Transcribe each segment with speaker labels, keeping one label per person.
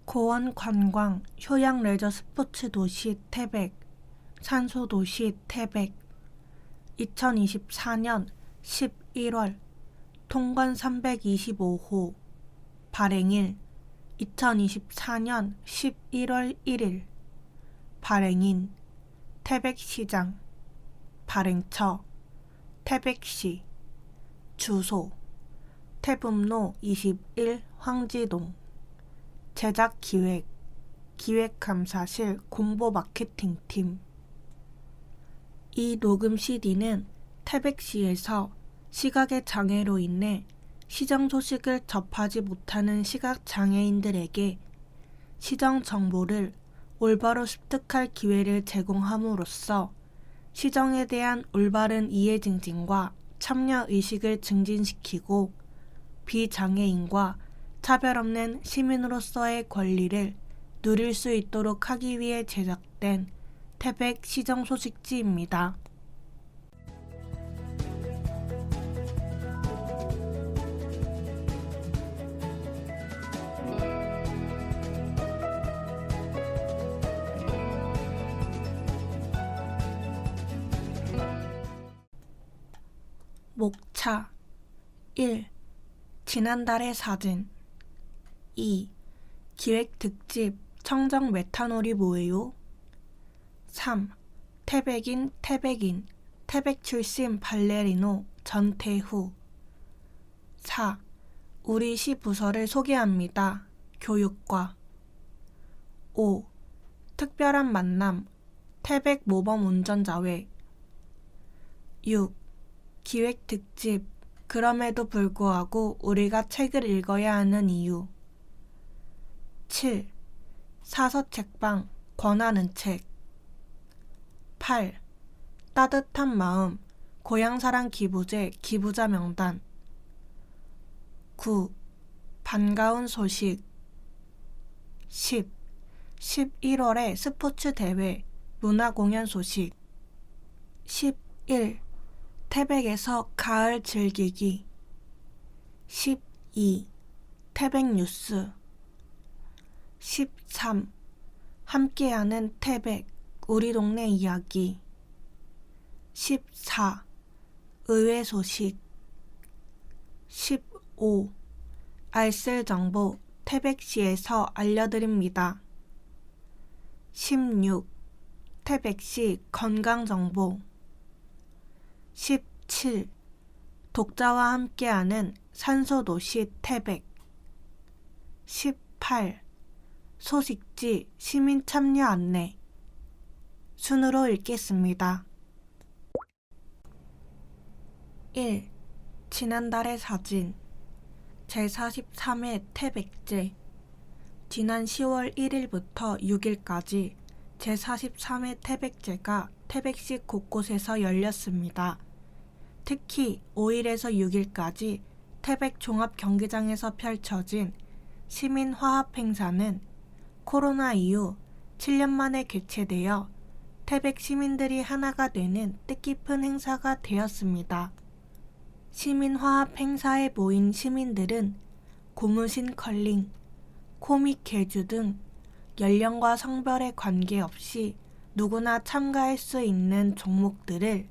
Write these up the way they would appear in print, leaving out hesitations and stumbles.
Speaker 1: 고원 관광, 휴양 레저 스포츠 도시 태백, 산소 도시 태백 2024년 11월 통관 325호 발행일 2024년 11월 1일 발행인 태백시장 발행처 태백시 주소 태북로 21 황지동 제작기획 기획감사실 공보마케팅팀. 이 녹음 CD는 태백시에서 시각의 장애로 인해 시정 소식을 접하지 못하는 시각장애인들에게 시정 정보를 올바로 습득할 기회를 제공함으로써 시정에 대한 올바른 이해 증진과 참여 의식을 증진시키고 비장애인과 차별 없는 시민으로서의 권리를 누릴 수 있도록 하기 위해 제작된 태백 시정 소식지입니다. 목차 1. 지난달의 사진 2. 기획 특집 청정 메탄올이 뭐예요? 3. 태백인 태백 출신 발레리노 전태후 4. 우리 시 부서를 소개합니다. 교육과 5. 특별한 만남 태백 모범 운전자회 6. 기획 특집 그럼에도 불구하고 우리가 책을 읽어야 하는 이유 7. 사서 책방 권하는 책 8. 따뜻한 마음 고향사랑 기부제 기부자 명단 9. 반가운 소식 10. 11월의 스포츠 대회 문화공연 소식 11. 태백에서 가을 즐기기 12. 태백 뉴스 13. 함께하는 태백 우리 동네 이야기 14. 의외 소식 15. 알쓸 정보 태백시에서 알려드립니다. 16. 태백시 건강정보 17. 독자와 함께하는 산소도시 태백 18. 소식지 시민 참여 안내 순으로 읽겠습니다. 1. 지난달의 사진 제43회 태백제 지난 10월 1일부터 6일까지 제43회 태백제가 태백시 곳곳에서 열렸습니다. 특히 5일에서 6일까지 태백 종합경기장에서 펼쳐진 시민화합행사는 코로나 이후 7년 만에 개최되어 태백 시민들이 하나가 되는 뜻깊은 행사가 되었습니다. 시민화합행사에 모인 시민들은 고무신 컬링, 코믹 개주 등 연령과 성별에 관계없이 누구나 참가할 수 있는 종목들을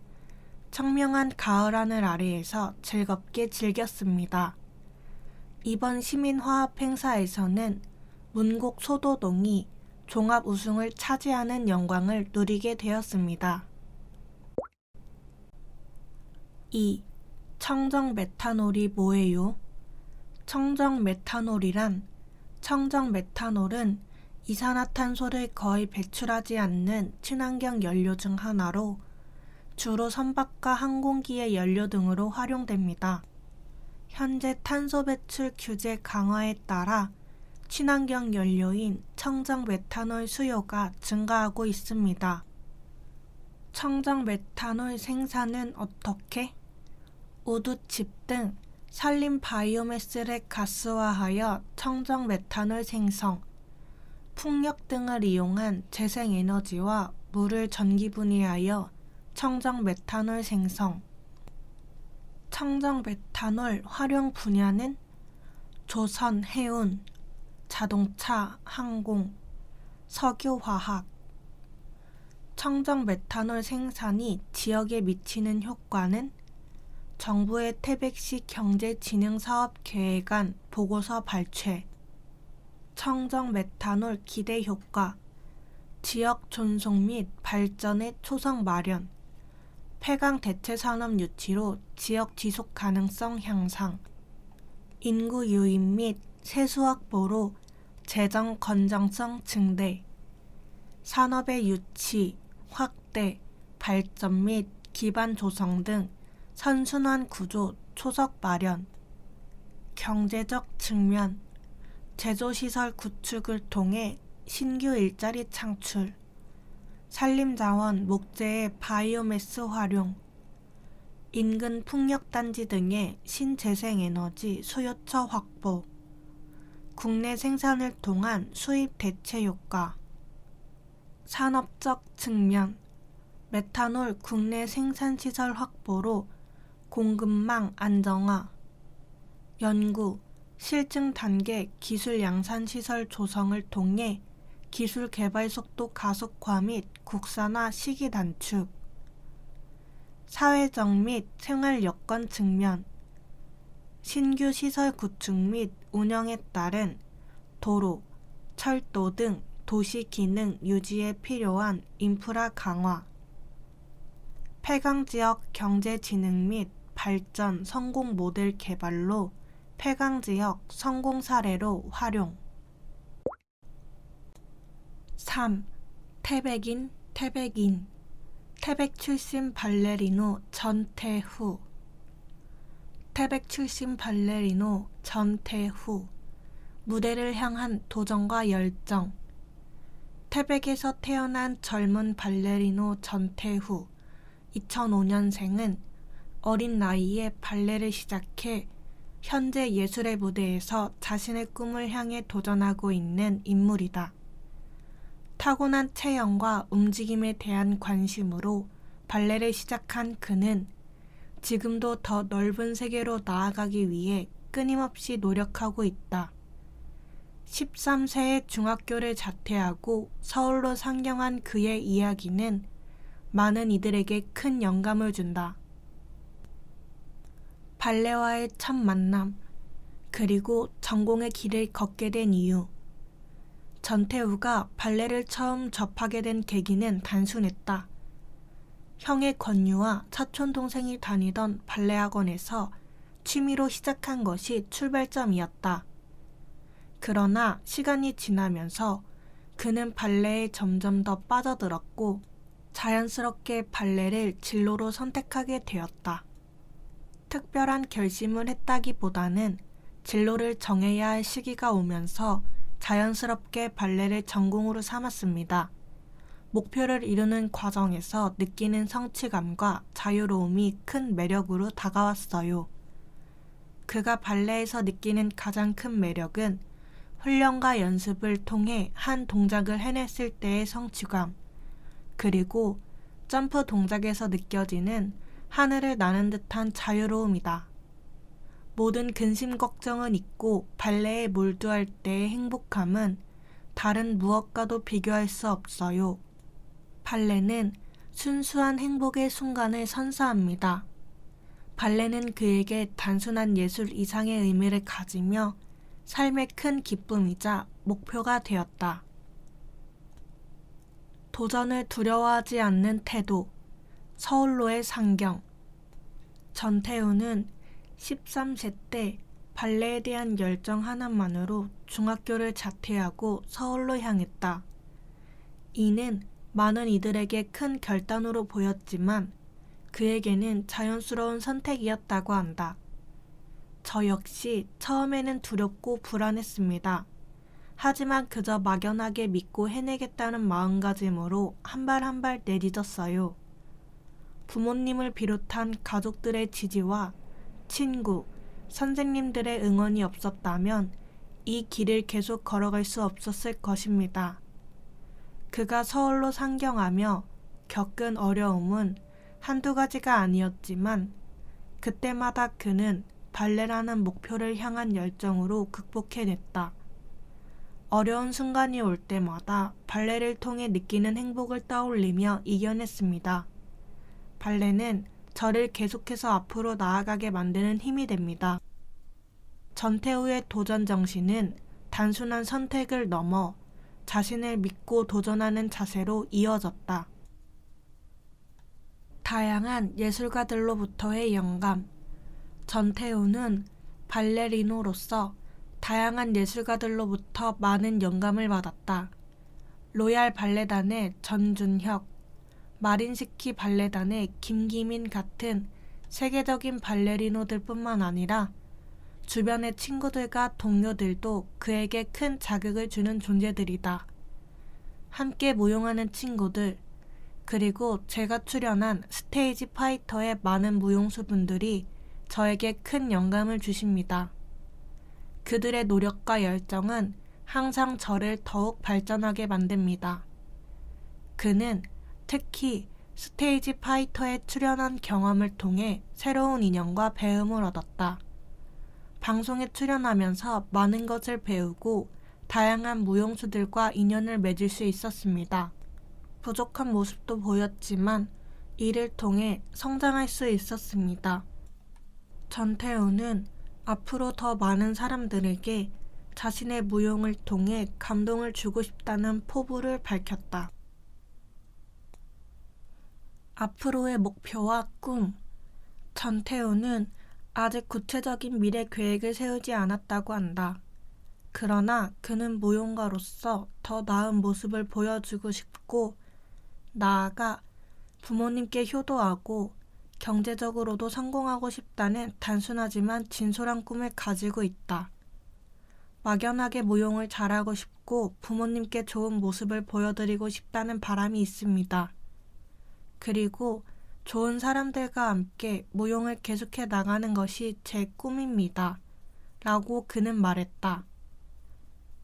Speaker 1: 청명한 가을 하늘 아래에서 즐겁게 즐겼습니다. 이번 시민화합 행사에서는 문곡 소도동이 종합 우승을 차지하는 영광을 누리게 되었습니다. 2. 청정 메탄올이 뭐예요? 청정 메탄올은 이산화탄소를 거의 배출하지 않는 친환경 연료 중 하나로 주로 선박과 항공기의 연료 등으로 활용됩니다. 현재 탄소 배출 규제 강화에 따라 친환경 연료인 청정 메탄올 수요가 증가하고 있습니다. 청정 메탄올 생산은 어떻게? 우두칩 등 산림 바이오매스를 가스화하여 청정 메탄올 생성, 풍력 등을 이용한 재생에너지와 물을 전기분해하여 청정 메탄올 생성. 청정 메탄올 활용 분야는 조선, 해운, 자동차, 항공, 석유화학. 청정 메탄올 생산이 지역에 미치는 효과는 정부의 태백시 경제진흥사업계획안 보고서 발췌. 청정 메탄올 기대 효과, 지역 존속 및 발전의 초석 마련, 폐강 대체 산업 유치로 지역 지속 가능성 향상, 인구 유입 및 세수 확보로 재정 건전성 증대, 산업의 유치, 확대, 발전 및 기반 조성 등 선순환 구조 초석 마련. 경제적 측면, 제조시설 구축을 통해 신규 일자리 창출, 산림자원 목재의 바이오매스 활용, 인근 풍력단지 등의 신재생에너지 수요처 확보, 국내 생산을 통한 수입 대체 효과. 산업적 측면, 메탄올 국내 생산시설 확보로 공급망 안정화, 연구, 실증 단계 기술 양산 시설 조성을 통해 기술 개발 속도 가속화 및 국산화 시기 단축. 사회적 및 생활 여건 측면, 신규 시설 구축 및 운영에 따른 도로, 철도 등 도시 기능 유지에 필요한 인프라 강화. 폐강지역 경제진흥 및 발전 성공 모델 개발로 폐강지역 성공 사례로 활용. 3. 태백인, 태백 출신 발레리노 전태후. 태백 출신 발레리노 전태후. 무대를 향한 도전과 열정. 태백에서 태어난 젊은 발레리노 전태후, 2005년생은 어린 나이에 발레를 시작해 현재 예술의 무대에서 자신의 꿈을 향해 도전하고 있는 인물이다. 타고난 체형과 움직임에 대한 관심으로 발레를 시작한 그는 지금도 더 넓은 세계로 나아가기 위해 끊임없이 노력하고 있다. 13세에 중학교를 자퇴하고 서울로 상경한 그의 이야기는 많은 이들에게 큰 영감을 준다. 발레와의 첫 만남, 그리고 전공의 길을 걷게 된 이유. 전태후가 발레를 처음 접하게 된 계기는 단순했다. 형의 권유와 사촌 동생이 다니던 발레 학원에서 취미로 시작한 것이 출발점이었다. 그러나 시간이 지나면서 그는 발레에 점점 더 빠져들었고 자연스럽게 발레를 진로로 선택하게 되었다. 특별한 결심을 했다기보다는 진로를 정해야 할 시기가 오면서 자연스럽게 발레를 전공으로 삼았습니다. 목표를 이루는 과정에서 느끼는 성취감과 자유로움이 큰 매력으로 다가왔어요. 그가 발레에서 느끼는 가장 큰 매력은 훈련과 연습을 통해 한 동작을 해냈을 때의 성취감, 그리고 점프 동작에서 느껴지는 하늘을 나는 듯한 자유로움이다. 모든 근심 걱정은 잊고 발레에 몰두할 때의 행복함은 다른 무엇과도 비교할 수 없어요. 발레는 순수한 행복의 순간을 선사합니다. 발레는 그에게 단순한 예술 이상의 의미를 가지며 삶의 큰 기쁨이자 목표가 되었다. 도전을 두려워하지 않는 태도, 서울로의 상경. 전태후는 13세 때 발레에 대한 열정 하나만으로 중학교를 자퇴하고 서울로 향했다. 이는 많은 이들에게 큰 결단으로 보였지만 그에게는 자연스러운 선택이었다고 한다. 저 역시 처음에는 두렵고 불안했습니다. 하지만 그저 막연하게 믿고 해내겠다는 마음가짐으로 한 발 한 발 내딛었어요. 부모님을 비롯한 가족들의 지지와 친구, 선생님들의 응원이 없었다면 이 길을 계속 걸어갈 수 없었을 것입니다. 그가 서울로 상경하며 겪은 어려움은 한두 가지가 아니었지만 그때마다 그는 발레라는 목표를 향한 열정으로 극복해냈다. 어려운 순간이 올 때마다 발레를 통해 느끼는 행복을 떠올리며 이겨냈습니다. 발레는 저를 계속해서 앞으로 나아가게 만드는 힘이 됩니다. 전태우의 도전 정신은 단순한 선택을 넘어 자신을 믿고 도전하는 자세로 이어졌다. 다양한 예술가들로부터의 영감. 전태우는 발레리노로서 다양한 예술가들로부터 많은 영감을 받았다. 로얄 발레단의 전준혁, 마린스키 발레단의 김기민 같은 세계적인 발레리노들뿐만 아니라 주변의 친구들과 동료들도 그에게 큰 자극을 주는 존재들이다. 함께 무용하는 친구들, 그리고 제가 출연한 스테이지 파이터의 많은 무용수분들이 저에게 큰 영감을 주십니다. 그들의 노력과 열정은 항상 저를 더욱 발전하게 만듭니다. 그는 특히 스테이지 파이터에 출연한 경험을 통해 새로운 인연과 배움을 얻었다. 방송에 출연하면서 많은 것을 배우고 다양한 무용수들과 인연을 맺을 수 있었습니다. 부족한 모습도 보였지만 이를 통해 성장할 수 있었습니다. 전태우는 앞으로 더 많은 사람들에게 자신의 무용을 통해 감동을 주고 싶다는 포부를 밝혔다. 앞으로의 목표와 꿈. 전태우는 아직 구체적인 미래 계획을 세우지 않았다고 한다. 그러나 그는 무용가로서 더 나은 모습을 보여주고 싶고, 나아가 부모님께 효도하고 경제적으로도 성공하고 싶다는 단순하지만 진솔한 꿈을 가지고 있다. 막연하게 무용을 잘하고 싶고 부모님께 좋은 모습을 보여드리고 싶다는 바람이 있습니다. 그리고 좋은 사람들과 함께 무용을 계속해 나가는 것이 제 꿈입니다. 라고 그는 말했다.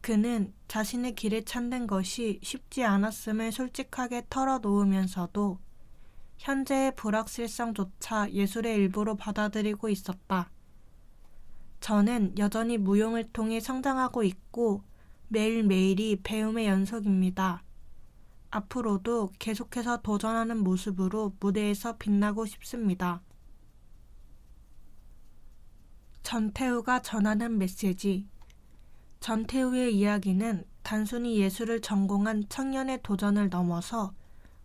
Speaker 1: 그는 자신의 길을 찾는 것이 쉽지 않았음을 솔직하게 털어놓으면서도 현재의 불확실성조차 예술의 일부로 받아들이고 있었다. 저는 여전히 무용을 통해 성장하고 있고 매일매일이 배움의 연속입니다. 앞으로도 계속해서 도전하는 모습으로 무대에서 빛나고 싶습니다. 전태우가 전하는 메시지. 전태우의 이야기는 단순히 예술을 전공한 청년의 도전을 넘어서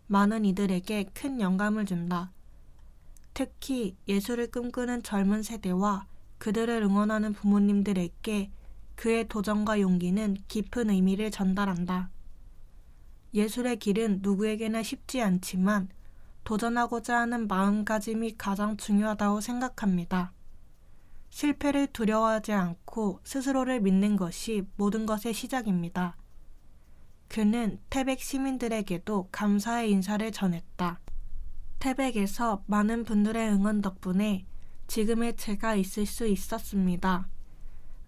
Speaker 1: 많은 이들에게 큰 영감을 준다. 특히 예술을 꿈꾸는 젊은 세대와 그들을 응원하는 부모님들에게 그의 도전과 용기는 깊은 의미를 전달한다. 예술의 길은 누구에게나 쉽지 않지만 도전하고자 하는 마음가짐이 가장 중요하다고 생각합니다. 실패를 두려워하지 않고 스스로를 믿는 것이 모든 것의 시작입니다. 그는 태백 시민들에게도 감사의 인사를 전했다. 태백에서 많은 분들의 응원 덕분에 지금의 제가 있을 수 있었습니다.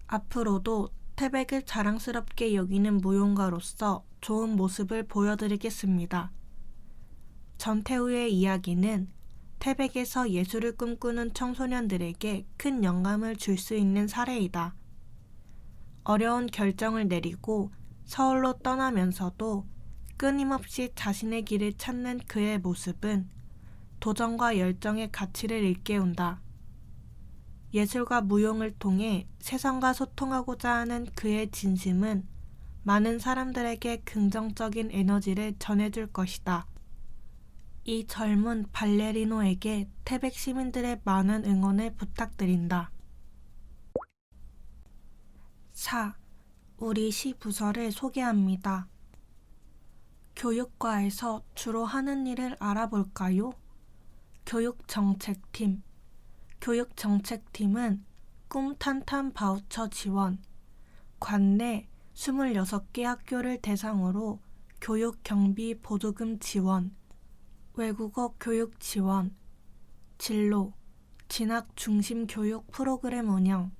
Speaker 1: 앞으로도 태백을 자랑스럽게 여기는 무용가로서 좋은 모습을 보여드리겠습니다. 전태우의 이야기는 태백에서 예술을 꿈꾸는 청소년들에게 큰 영감을 줄 수 있는 사례이다. 어려운 결정을 내리고 서울로 떠나면서도 끊임없이 자신의 길을 찾는 그의 모습은 도전과 열정의 가치를 일깨운다. 예술과 무용을 통해 세상과 소통하고자 하는 그의 진심은 많은 사람들에게 긍정적인 에너지를 전해줄 것이다. 이 젊은 발레리노에게 태백 시민들의 많은 응원을 부탁드린다. 4. 우리 시 부서를 소개합니다. 교육과에서 주로 하는 일을 알아볼까요? 교육정책팀. 교육정책팀은 꿈탄탄 바우처 지원, 관내 26개 학교를 대상으로 교육 경비 보조금 지원, 외국어 교육 지원, 진로, 진학 중심 교육 프로그램 운영,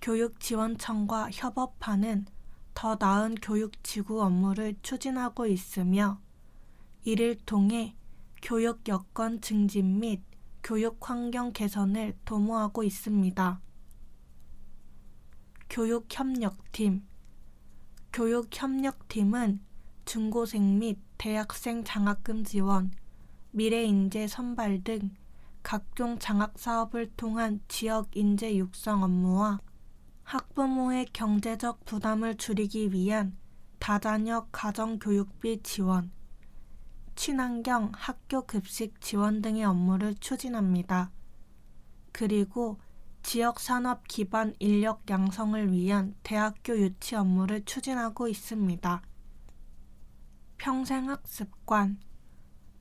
Speaker 1: 교육지원청과 협업하는 더 나은 교육지구 업무를 추진하고 있으며 이를 통해 교육 여건 증진 및 교육 환경 개선을 도모하고 있습니다. 교육협력팀. 교육협력팀은 중고생 및 대학생 장학금 지원, 미래인재 선발 등 각종 장학사업을 통한 지역 인재 육성 업무와 학부모의 경제적 부담을 줄이기 위한 다자녀 가정교육비 지원, 친환경 학교 급식 지원 등의 업무를 추진합니다. 그리고 지역산업 기반 인력 양성을 위한 대학교 유치 업무를 추진하고 있습니다. 평생학습관.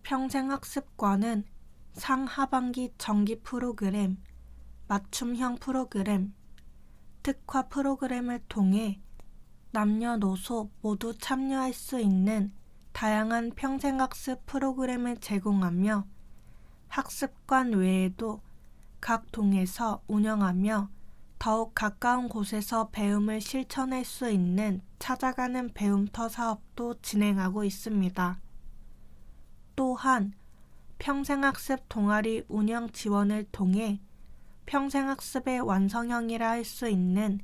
Speaker 1: 평생학습관은 상하반기 정기 프로그램, 맞춤형 프로그램, 특화 프로그램을 통해 남녀노소 모두 참여할 수 있는 다양한 평생학습 프로그램을 제공하며 학습관 외에도 각 동에서 운영하며 더욱 가까운 곳에서 배움을 실천할 수 있는 찾아가는 배움터 사업도 진행하고 있습니다. 또한 평생학습 동아리 운영 지원을 통해 평생학습의 완성형이라 할 수 있는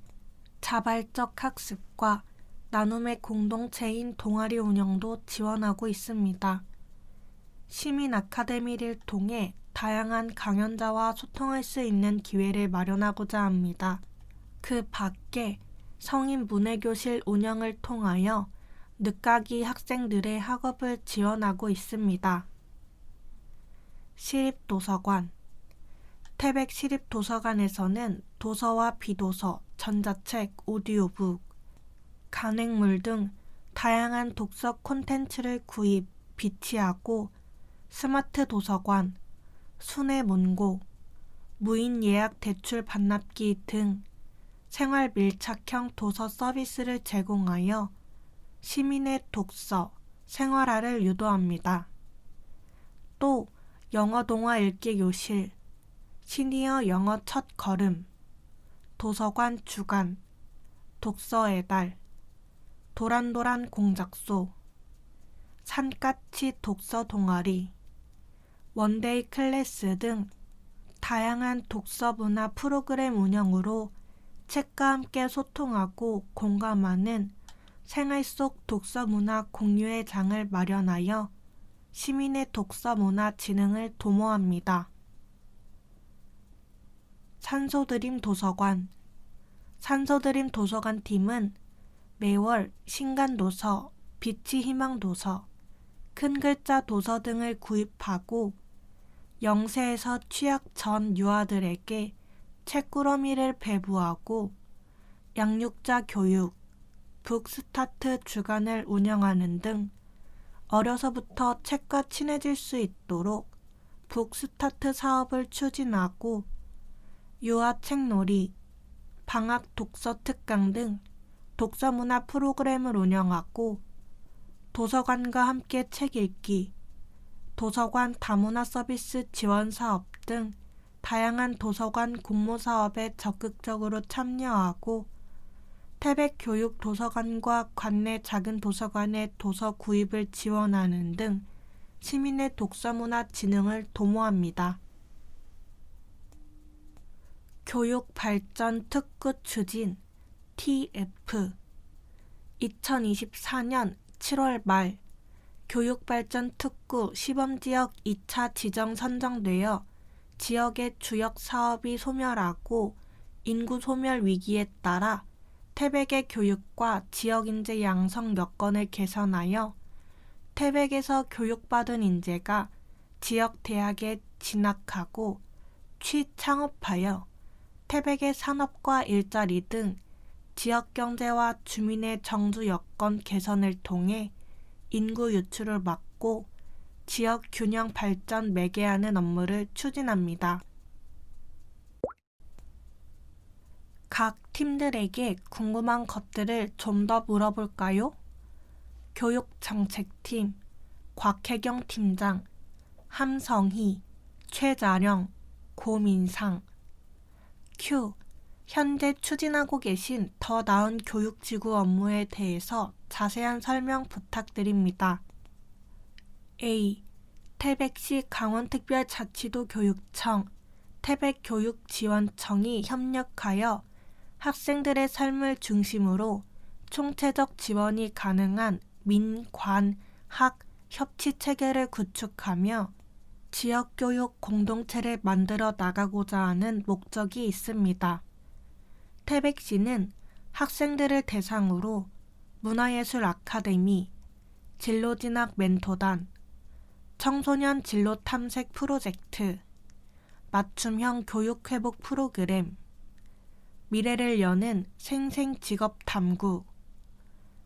Speaker 1: 자발적 학습과 나눔의 공동체인 동아리 운영도 지원하고 있습니다. 시민 아카데미를 통해 다양한 강연자와 소통할 수 있는 기회를 마련하고자 합니다. 그 밖에 성인 문해교실 운영을 통하여 늦가기 학생들의 학업을 지원하고 있습니다. 시립도서관. 태백 시립도서관에서는 도서와 비도서, 전자책, 오디오북, 간행물 등 다양한 독서 콘텐츠를 구입, 비치하고 스마트 도서관, 순회 문고, 무인 예약 대출 반납기 등 생활 밀착형 도서 서비스를 제공하여 시민의 독서, 생활화를 유도합니다. 또 영어 동화 읽기 교실, 시니어 영어 첫 걸음, 도서관 주간, 독서의 달, 도란도란 공작소, 산까치 독서 동아리, 원데이 클래스 등 다양한 독서 문화 프로그램 운영으로 책과 함께 소통하고 공감하는 생활 속 독서 문화 공유의 장을 마련하여 시민의 독서 문화 진흥을 도모합니다. 산소드림 도서관. 산소드림 도서관 팀은 매월 신간도서, 빛이 희망도서, 큰 글자 도서 등을 구입하고 0세에서 취학 전 유아들에게 책꾸러미를 배부하고 양육자 교육, 북스타트 주간을 운영하는 등 어려서부터 책과 친해질 수 있도록 북스타트 사업을 추진하고 유아 책놀이, 방학 독서 특강 등 독서문화 프로그램을 운영하고 도서관과 함께 책 읽기, 도서관 다문화 서비스 지원 사업 등 다양한 도서관 공모 사업에 적극적으로 참여하고 태백 교육 도서관과 관내 작은 도서관의 도서 구입을 지원하는 등 시민의 독서문화 진흥을 도모합니다. 교육발전 특구 추진 TF 2024년 7월 말 교육발전 특구 시범지역 2차 지정 선정되어 지역의 주역 사업이 소멸하고 인구 소멸 위기에 따라 태백의 교육과 지역인재 양성 여건을 개선하여 태백에서 교육받은 인재가 지역 대학에 진학하고 취창업하여 태백의 산업과 일자리 등 지역 경제와 주민의 정주 여건 개선을 통해 인구 유출을 막고 지역 균형 발전 매개하는 업무를 추진합니다. 각 팀들에게 궁금한 것들을 좀 더 물어볼까요? 교육정책팀 곽혜경 팀장, 함성희, 최자령, 고민상. Q. 현재 추진하고 계신 더 나은 교육지구 업무에 대해서 자세한 설명 부탁드립니다. A. 태백시 강원특별자치도 교육청, 태백교육지원청이 협력하여 학생들의 삶을 중심으로 총체적 지원이 가능한 민, 관, 학 협치 체계를 구축하며 지역교육 공동체를 만들어 나가고자 하는 목적이 있습니다. 태백시는 학생들을 대상으로 문화예술 아카데미, 진로진학 멘토단, 청소년 진로 탐색 프로젝트, 맞춤형 교육회복 프로그램, 미래를 여는 생생 직업 탐구,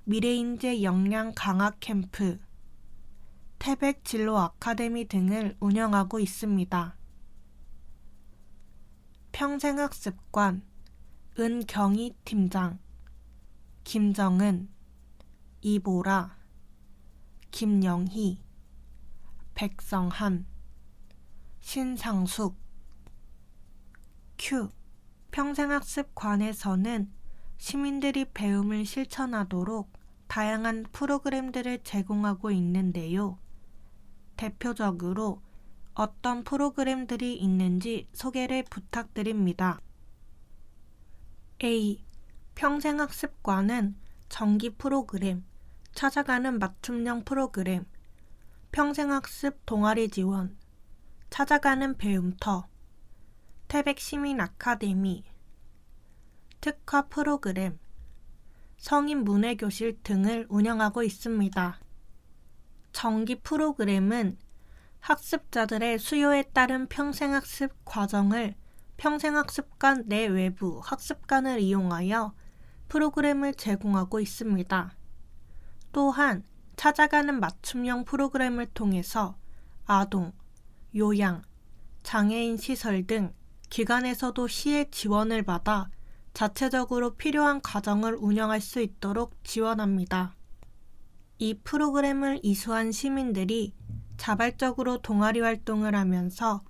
Speaker 1: 미래인재 역량 강화 캠프, 태백 진로 아카데미 등을 운영하고 있습니다. 평생학습관 은경희 팀장, 김정은, 이보라, 김영희, 백성한, 신상숙. Q. 평생학습관에서는 시민들이 배움을 실천하도록 다양한 프로그램들을 제공하고 있는데요. 대표적으로 어떤 프로그램들이 있는지 소개를 부탁드립니다. A. 평생학습관은 정기 프로그램, 찾아가는 맞춤형 프로그램, 평생학습 동아리 지원, 찾아가는 배움터, 태백시민 아카데미, 특화 프로그램, 성인 문해교실 등을 운영하고 있습니다. 정기 프로그램은 학습자들의 수요에 따른 평생학습 과정을 평생학습관 내외부 학습관을 이용하여 프로그램을 제공하고 있습니다. 또한 찾아가는 맞춤형 프로그램을 통해서 아동, 요양, 장애인 시설 등 기관에서도 시의 지원을 받아 자체적으로 필요한 과정을 운영할 수 있도록 지원합니다. 이 프로그램을 이수한 시민들이 자발적으로 동아리 활동을 하면서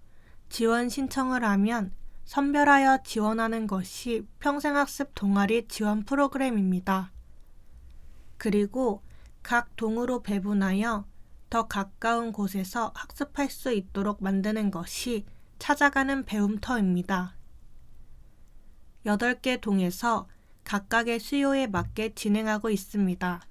Speaker 1: 지원 신청을 하면 선별하여 지원하는 것이 평생학습 동아리 지원 프로그램입니다. 그리고 각 동으로 배분하여 더 가까운 곳에서 학습할 수 있도록 만드는 것이 찾아가는 배움터입니다. 8개 동에서 각각의 수요에 맞게 진행하고 있습니다.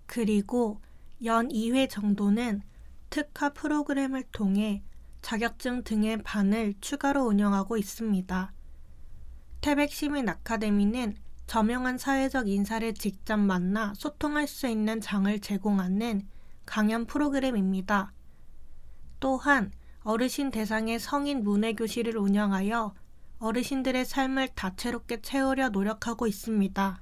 Speaker 1: 그리고 연 2회 정도는 특화 프로그램을 통해 자격증 등의 반을 추가로 운영하고 있습니다. 태백시민 아카데미는 저명한 사회적 인사를 직접 만나 소통할 수 있는 장을 제공하는 강연 프로그램입니다. 또한 어르신 대상의 성인 문해교실을 운영하여 어르신들의 삶을 다채롭게 채우려 노력하고 있습니다.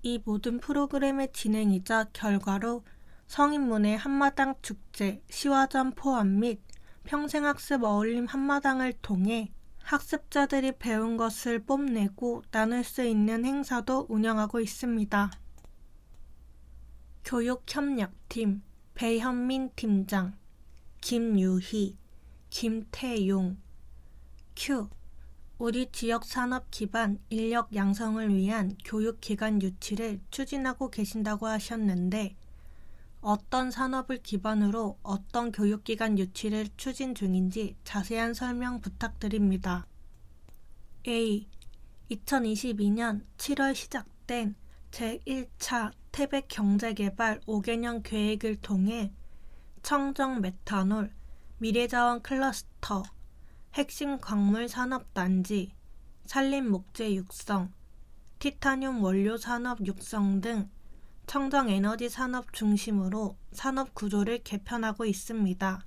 Speaker 1: 이 모든 프로그램의 진행이자 결과로 성인문예 한마당 축제, 시화전 포함 및 평생학습 어울림 한마당을 통해 학습자들이 배운 것을 뽐내고 나눌 수 있는 행사도 운영하고 있습니다. 교육협력팀 배현민 팀장, 김유희, 김태용. Q. 우리 지역 산업 기반 인력 양성을 위한 교육기관 유치를 추진하고 계신다고 하셨는데 어떤 산업을 기반으로 어떤 교육기관 유치를 추진 중인지 자세한 설명 부탁드립니다. A. 2022년 7월 시작된 제1차 태백경제개발 5개년 계획을 통해 청정 메탄올, 미래자원 클러스터, 핵심 광물 산업단지, 산림 목재 육성, 티타늄 원료 산업 육성 등 청정에너지 산업 중심으로 산업 구조를 개편하고 있습니다.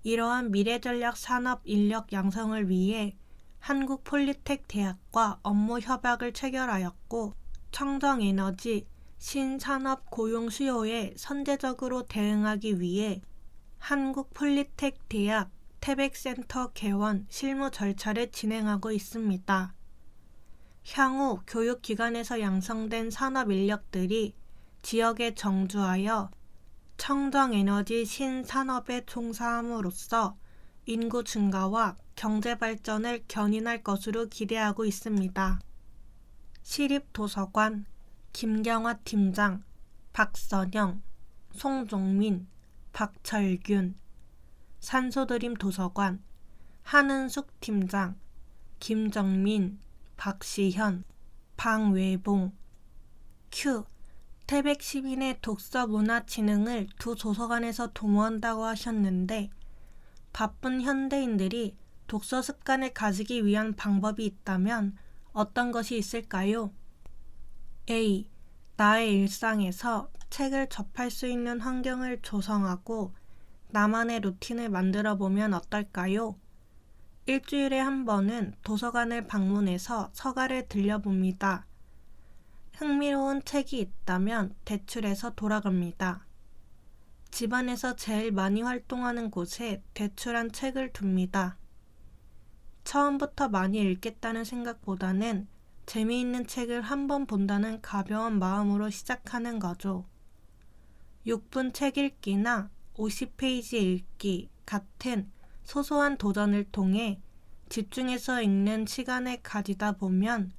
Speaker 1: 이러한 미래전략 산업 인력 양성을 위해 한국폴리텍 대학과 업무 협약을 체결하였고 청정에너지, 신산업 고용 수요에 선제적으로 대응하기 위해 한국폴리텍 대학 태백센터 개원 실무 절차를 진행하고 있습니다. 향후 교육기관에서 양성된 산업 인력들이 지역에 정주하여 청정에너지 신산업에 종사함으로써 인구 증가와 경제 발전을 견인할 것으로 기대하고 있습니다. 시립도서관 김경화 팀장, 박선영, 송종민, 박철균. 산소드림 도서관 한은숙 팀장, 김정민, 박시현, 방외봉. Q. 태백 시민의 독서 문화 진흥을 두 도서관에서 도모한다고 하셨는데 바쁜 현대인들이 독서 습관을 가지기 위한 방법이 있다면 어떤 것이 있을까요? A. 나의 일상에서 책을 접할 수 있는 환경을 조성하고 나만의 루틴을 만들어 보면 어떨까요? 일주일에 한 번은 도서관을 방문해서 서가를 들려봅니다. 흥미로운 책이 있다면 대출해서 돌아갑니다. 집안에서 제일 많이 활동하는 곳에 대출한 책을 둡니다. 처음부터 많이 읽겠다는 생각보다는 재미있는 책을 한 번 본다는 가벼운 마음으로 시작하는 거죠. 6분 책 읽기나 50페이지 읽기 같은 소소한 도전을 통해 집중해서 읽는 시간을 가지다 보면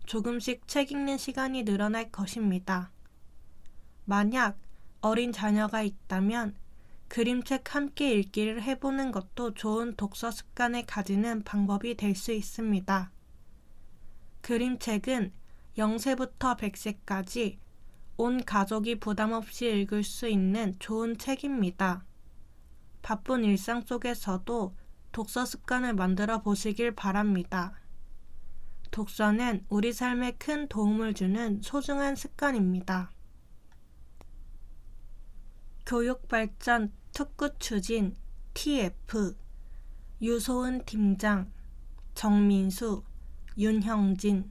Speaker 1: 조금씩 책 읽는 시간이 늘어날 것입니다. 만약 어린 자녀가 있다면 그림책 함께 읽기를 해보는 것도 좋은 독서 습관을 가지는 방법이 될 수 있습니다. 그림책은 0세부터 100세까지 온 가족이 부담 없이 읽을 수 있는 좋은 책입니다. 바쁜 일상 속에서도 독서 습관을 만들어 보시길 바랍니다. 독서는 우리 삶에 큰 도움을 주는 소중한 습관입니다. 교육발전 특구 추진 TF 유소은 팀장, 정민수, 윤형진.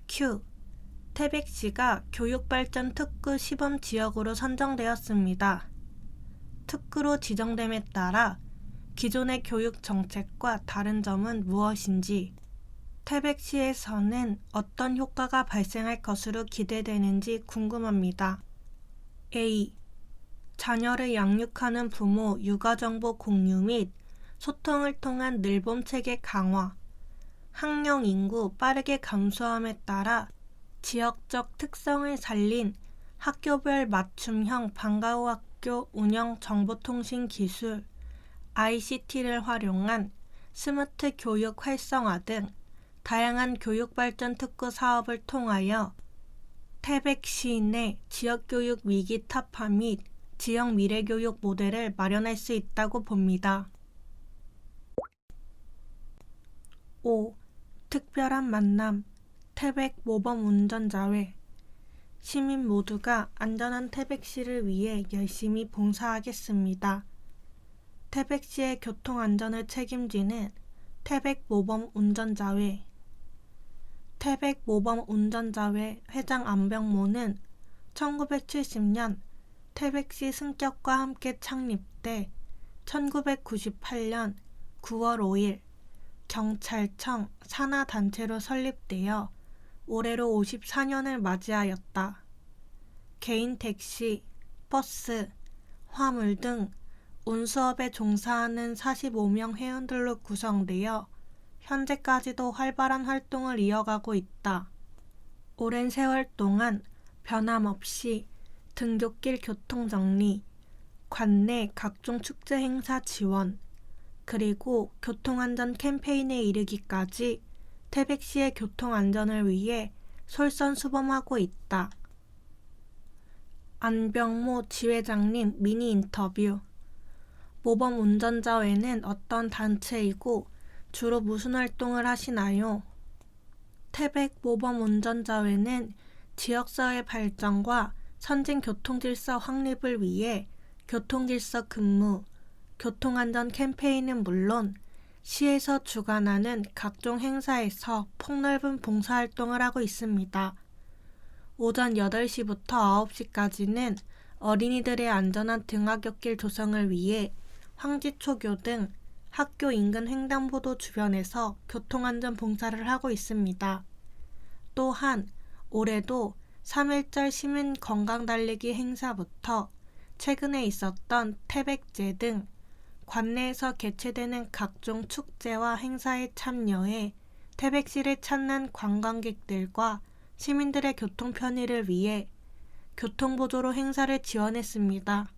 Speaker 1: Q. 태백시가 교육발전 특구 시범 지역으로 선정되었습니다. 특구로 지정됨에 따라 기존의 교육 정책과 다른 점은 무엇인지, 태백시에서는 어떤 효과가 발생할 것으로 기대되는지 궁금합니다. A. 자녀를 양육하는 부모 육아정보 공유 및 소통을 통한 늘봄 체계 강화, 학령 인구 빠르게 감소함에 따라 지역적 특성을 살린 학교별 맞춤형 방과후 학교 운영 정보통신 기술, ICT를 활용한 스마트 교육 활성화 등 다양한 교육발전 특구 사업을 통하여 태백시 내 지역교육 위기 타파 및 지역 미래교육 모델을 마련할 수 있다고 봅니다. 5. 특별한 만남 태백 모범 운전자회. 시민 모두가 안전한 태백시를 위해 열심히 봉사하겠습니다. 태백시의 교통안전을 책임지는 태백 모범 운전자회. 태백 모범 운전자회 회장 안병모는 1970년 태백시 승격과 함께 창립돼 1998년 9월 5일 경찰청 산하단체로 설립되어 올해로 54년을 맞이하였다. 개인 택시, 버스, 화물 등 운수업에 종사하는 45명 회원들로 구성되어 현재까지도 활발한 활동을 이어가고 있다. 오랜 세월 동안 변함없이 등굣길 교통정리, 관내 각종 축제 행사 지원, 그리고 교통안전 캠페인에 이르기까지 태백시의 교통안전을 위해 솔선수범하고 있다. 안병모 지회장님 미니 인터뷰. 모범 운전자회는 어떤 단체이고 주로 무슨 활동을 하시나요? 태백 모범 운전자회는 지역사회 발전과 선진 교통질서 확립을 위해 교통질서 근무, 교통안전 캠페인은 물론 시에서 주관하는 각종 행사에서 폭넓은 봉사활동을 하고 있습니다. 오전 8시부터 9시까지는 어린이들의 안전한 등하굣길 조성을 위해 황지초교 등 학교 인근 횡단보도 주변에서 교통안전 봉사를 하고 있습니다. 또한 올해도 3.1절 시민 건강달리기 행사부터 최근에 있었던 태백제 등 관내에서 개최되는 각종 축제와 행사에 참여해 태백시를 찾는 관광객들과 시민들의 교통 편의를 위해 교통보조로 행사를 지원했습니다.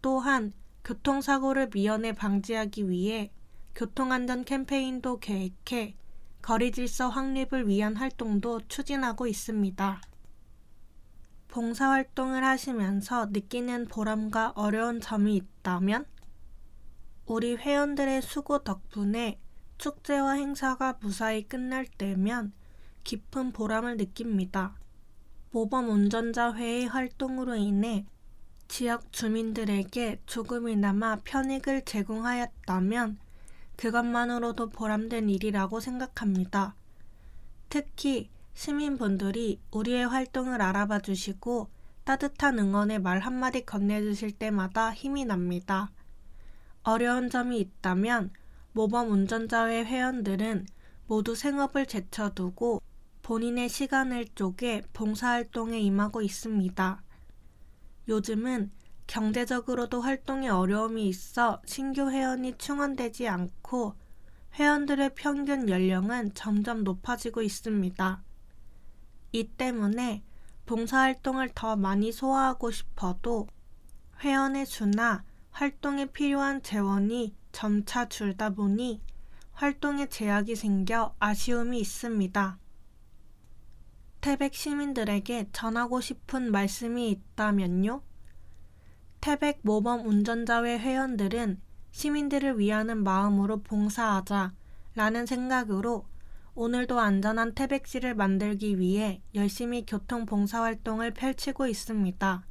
Speaker 1: 또한 교통사고를 미연에 방지하기 위해 교통안전 캠페인도 계획해 거리질서 확립을 위한 활동도 추진하고 있습니다. 봉사활동을 하시면서 느끼는 보람과 어려운 점이 있다면? 우리 회원들의 수고 덕분에 축제와 행사가 무사히 끝날 때면 깊은 보람을 느낍니다. 모범 운전자 회의 활동으로 인해 지역 주민들에게 조금이나마 편익을 제공하였다면 그것만으로도 보람된 일이라고 생각합니다. 특히 시민분들이 우리의 활동을 알아봐 주시고 따뜻한 응원의 말 한마디 건네주실 때마다 힘이 납니다. 어려운 점이 있다면 모범 운전자회 회원들은 모두 생업을 제쳐두고 본인의 시간을 쪼개 봉사활동에 임하고 있습니다. 요즘은 경제적으로도 활동에 어려움이 있어 신규 회원이 충원되지 않고 회원들의 평균 연령은 점점 높아지고 있습니다. 이 때문에 봉사활동을 더 많이 소화하고 싶어도 회원의 수나 활동에 필요한 재원이 점차 줄다 보니 활동에 제약이 생겨 아쉬움이 있습니다. 태백 시민들에게 전하고 싶은 말씀이 있다면요? 태백 모범 운전자회 회원들은 시민들을 위하는 마음으로 봉사하자 라는 생각으로 오늘도 안전한 태백시를 만들기 위해 열심히 교통 봉사활동을 펼치고 있습니다.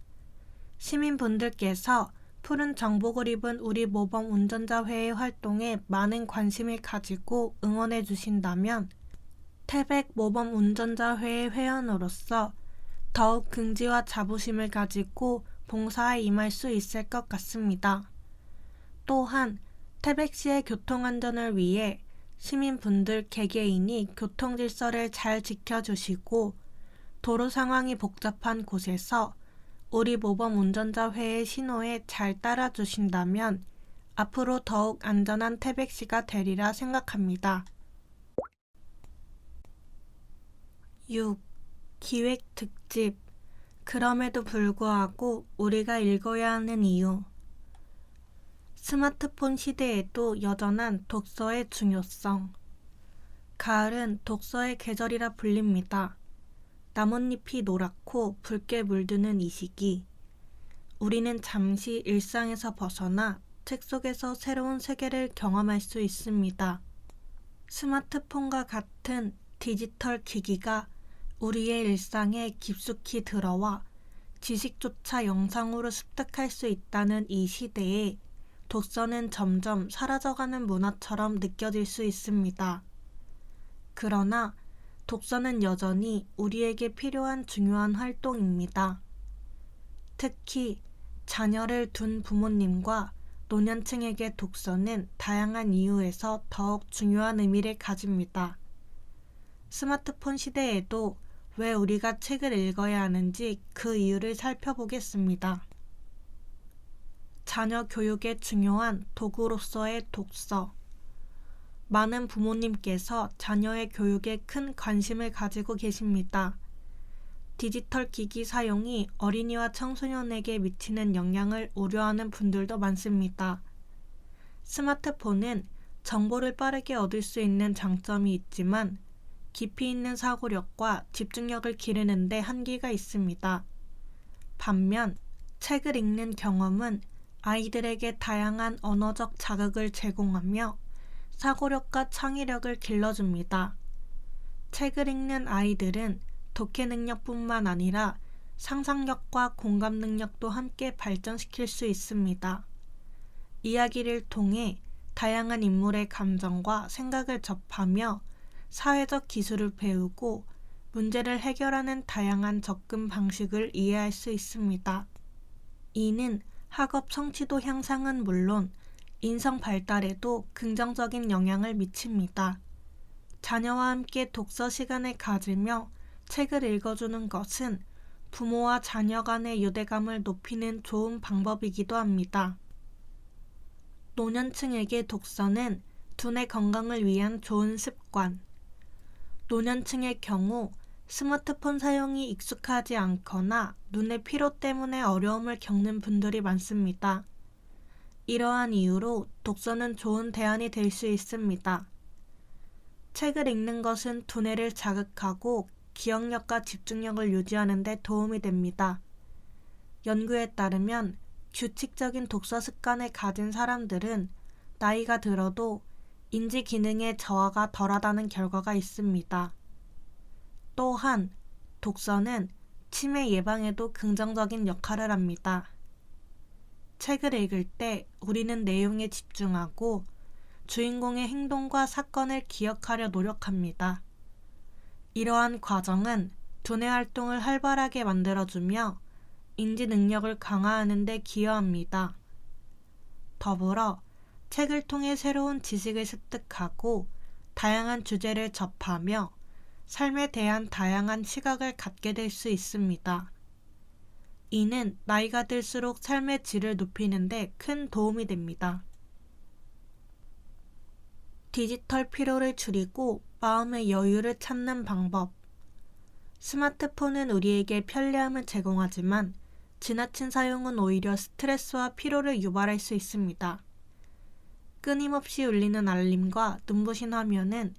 Speaker 1: 시민분들께서 푸른 정복을 입은 우리 모범 운전자회의 활동에 많은 관심을 가지고 응원해 주신다면 태백 모범 운전자회의 회원으로서 더욱 긍지와 자부심을 가지고 봉사에 임할 수 있을 것 같습니다. 또한 태백시의 교통안전을 위해 시민분들 개개인이 교통질서를 잘 지켜주시고 도로 상황이 복잡한 곳에서 우리 모범 운전자회의 신호에 잘 따라주신다면 앞으로 더욱 안전한 태백시가 되리라 생각합니다. 6. 기획특집. 그럼에도 불구하고 우리가 읽어야 하는 이유. 스마트폰 시대에도 여전한 독서의 중요성. 가을은 독서의 계절이라 불립니다. 나뭇잎이 노랗고 붉게 물드는 이 시기. 우리는 잠시 일상에서 벗어나 책 속에서 새로운 세계를 경험할 수 있습니다. 스마트폰과 같은 디지털 기기가 우리의 일상에 깊숙이 들어와 지식조차 영상으로 습득할 수 있다는 이 시대에 독서는 점점 사라져가는 문화처럼 느껴질 수 있습니다. 그러나 독서는 여전히 우리에게 필요한 중요한 활동입니다. 특히 자녀를 둔 부모님과 노년층에게 독서는 다양한 이유에서 더욱 중요한 의미를 가집니다. 스마트폰 시대에도 왜 우리가 책을 읽어야 하는지 그 이유를 살펴보겠습니다. 자녀 교육에 중요한 도구로서의 독서. 많은 부모님께서 자녀의 교육에 큰 관심을 가지고 계십니다. 디지털 기기 사용이 어린이와 청소년에게 미치는 영향을 우려하는 분들도 많습니다. 스마트폰은 정보를 빠르게 얻을 수 있는 장점이 있지만 깊이 있는 사고력과 집중력을 기르는 데 한계가 있습니다. 반면 책을 읽는 경험은 아이들에게 다양한 언어적 자극을 제공하며 사고력과 창의력을 길러줍니다. 책을 읽는 아이들은 독해 능력뿐만 아니라 상상력과 공감 능력도 함께 발전시킬 수 있습니다. 이야기를 통해 다양한 인물의 감정과 생각을 접하며 사회적 기술을 배우고 문제를 해결하는 다양한 접근 방식을 이해할 수 있습니다. 이는 학업 성취도 향상은 물론 인성 발달에도 긍정적인 영향을 미칩니다. 자녀와 함께 독서 시간을 가지며 책을 읽어주는 것은 부모와 자녀 간의 유대감을 높이는 좋은 방법이기도 합니다. 노년층에게 독서는 두뇌 건강을 위한 좋은 습관. 노년층의 경우 스마트폰 사용이 익숙하지 않거나 눈의 피로 때문에 어려움을 겪는 분들이 많습니다. 이러한 이유로 독서는 좋은 대안이 될 수 있습니다. 책을 읽는 것은 두뇌를 자극하고 기억력과 집중력을 유지하는 데 도움이 됩니다. 연구에 따르면 규칙적인 독서 습관을 가진 사람들은 나이가 들어도 인지 기능의 저하가 덜하다는 결과가 있습니다. 또한 독서는 치매 예방에도 긍정적인 역할을 합니다. 책을 읽을 때 우리는 내용에 집중하고 주인공의 행동과 사건을 기억하려 노력합니다. 이러한 과정은 두뇌 활동을 활발하게 만들어주며 인지 능력을 강화하는 데 기여합니다. 더불어 책을 통해 새로운 지식을 습득하고 다양한 주제를 접하며 삶에 대한 다양한 시각을 갖게 될 수 있습니다. 이는 나이가 들수록 삶의 질을 높이는 데 큰 도움이 됩니다. 디지털 피로를 줄이고 마음의 여유를 찾는 방법. 스마트폰은 우리에게 편리함을 제공하지만 지나친 사용은 오히려 스트레스와 피로를 유발할 수 있습니다. 끊임없이 울리는 알림과 눈부신 화면은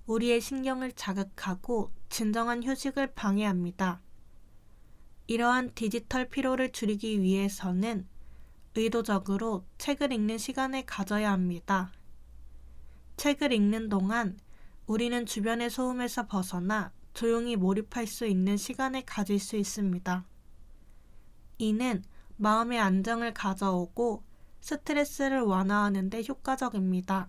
Speaker 1: 우리의 신경을 자극하고 진정한 휴식을 방해합니다. 이러한 디지털 피로를 줄이기 위해서는 의도적으로 책을 읽는 시간을 가져야 합니다. 책을 읽는 동안 우리는 주변의 소음에서 벗어나 조용히 몰입할 수 있는 시간을 가질 수 있습니다. 이는 마음의 안정을 가져오고 스트레스를 완화하는 데 효과적입니다.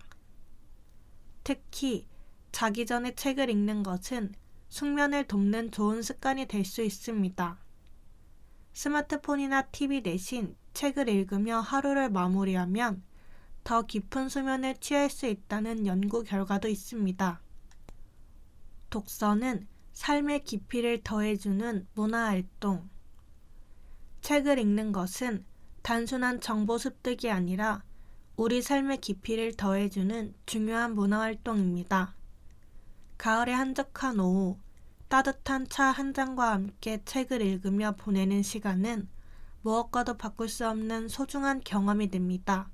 Speaker 1: 특히 자기 전에 책을 읽는 것은 숙면을 돕는 좋은 습관이 될 수 있습니다. 스마트폰이나 TV 대신 책을 읽으며 하루를 마무리하면 더 깊은 수면을 취할 수 있다는 연구 결과도 있습니다. 독서는 삶의 깊이를 더해주는 문화활동. 책을 읽는 것은 단순한 정보 습득이 아니라 우리 삶의 깊이를 더해주는 중요한 문화활동입니다. 가을의 한적한 오후, 따뜻한 차 한 잔과 함께 책을 읽으며 보내는 시간은 무엇과도 바꿀 수 없는 소중한 경험이 됩니다.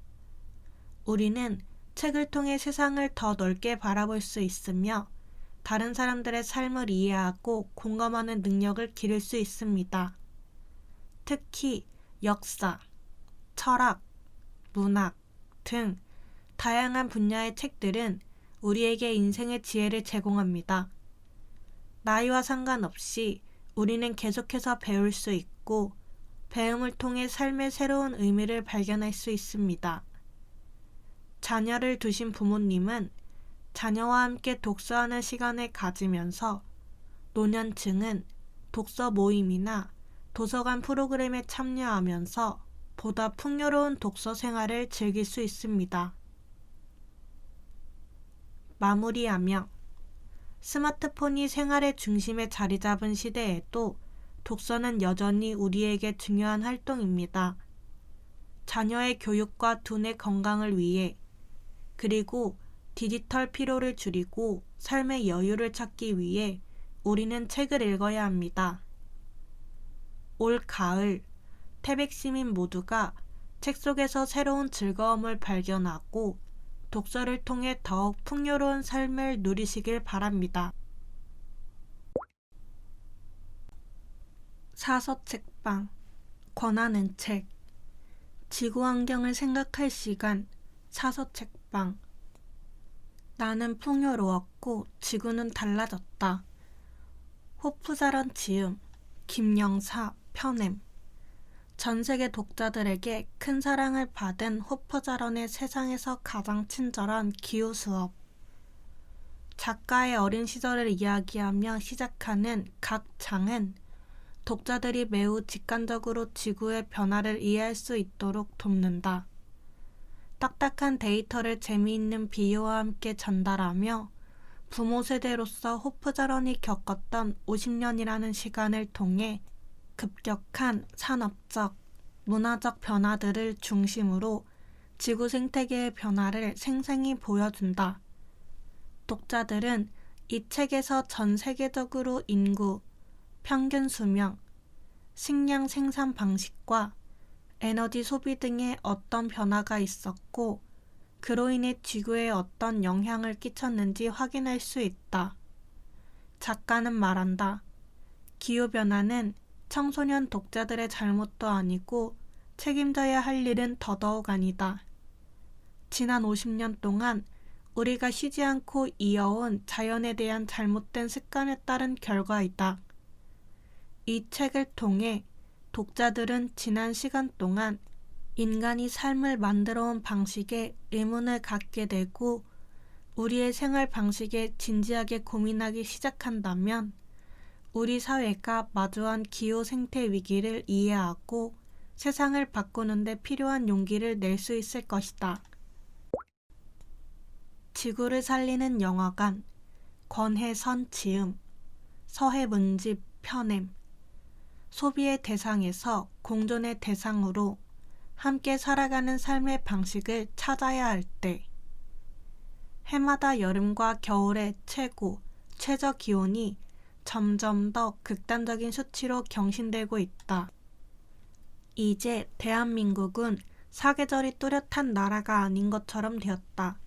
Speaker 1: 우리는 책을 통해 세상을 더 넓게 바라볼 수 있으며 다른 사람들의 삶을 이해하고 공감하는 능력을 기를 수 있습니다. 특히 역사, 철학, 문학 등 다양한 분야의 책들은 우리에게 인생의 지혜를 제공합니다. 나이와 상관없이 우리는 계속해서 배울 수 있고 배움을 통해 삶의 새로운 의미를 발견할 수 있습니다. 자녀를 두신 부모님은 자녀와 함께 독서하는 시간을 가지면서 노년층은 독서 모임이나 도서관 프로그램에 참여하면서 보다 풍요로운 독서 생활을 즐길 수 있습니다. 마무리하며 스마트폰이 생활의 중심에 자리 잡은 시대에도 독서는 여전히 우리에게 중요한 활동입니다. 자녀의 교육과 두뇌 건강을 위해 그리고 디지털 피로를 줄이고 삶의 여유를 찾기 위해 우리는 책을 읽어야 합니다. 올 가을, 태백 시민 모두가 책 속에서 새로운 즐거움을 발견하고 독서를 통해 더욱 풍요로운 삶을 누리시길 바랍니다. 사서 책방, 권하는 책, 지구환경을 생각할 시간, 사서 책방. 나는 풍요로웠고 지구는 달라졌다. 호프자런 지음, 김영사, 편엠. 전 세계 독자들에게 큰 사랑을 받은 호프자런의 세상에서 가장 친절한 기후 수업. 작가의 어린 시절을 이야기하며 시작하는 각 장은 독자들이 매우 직관적으로 지구의 변화를 이해할 수 있도록 돕는다. 딱딱한 데이터를 재미있는 비유와 함께 전달하며 부모 세대로서 호프자런이 겪었던 50년이라는 시간을 통해 급격한 산업적, 문화적 변화들을 중심으로 지구 생태계의 변화를 생생히 보여준다. 독자들은 이 책에서 전 세계적으로 인구, 평균 수명, 식량 생산 방식과 에너지 소비 등의 어떤 변화가 있었고 그로 인해 지구에 어떤 영향을 끼쳤는지 확인할 수 있다. 작가는 말한다. 기후변화는 청소년 독자들의 잘못도 아니고 책임져야 할 일은 더더욱 아니다. 지난 50년 동안 우리가 쉬지 않고 이어온 자연에 대한 잘못된 습관에 따른 결과이다. 이 책을 통해 독자들은 지난 시간 동안 인간이 삶을 만들어온 방식에 의문을 갖게 되고 우리의 생활 방식에 진지하게 고민하기 시작한다면 우리 사회가 마주한 기후 생태 위기를 이해하고 세상을 바꾸는 데 필요한 용기를 낼 수 있을 것이다. 지구를 살리는 영화관, 권혜선 지음, 서해문집 편엠. 소비의 대상에서 공존의 대상으로 함께 살아가는 삶의 방식을 찾아야 할 때, 해마다 여름과 겨울의 최고, 최저 기온이 점점 더 극단적인 수치로 경신되고 있다. 이제 대한민국은 사계절이 뚜렷한 나라가 아닌 것처럼 되었다.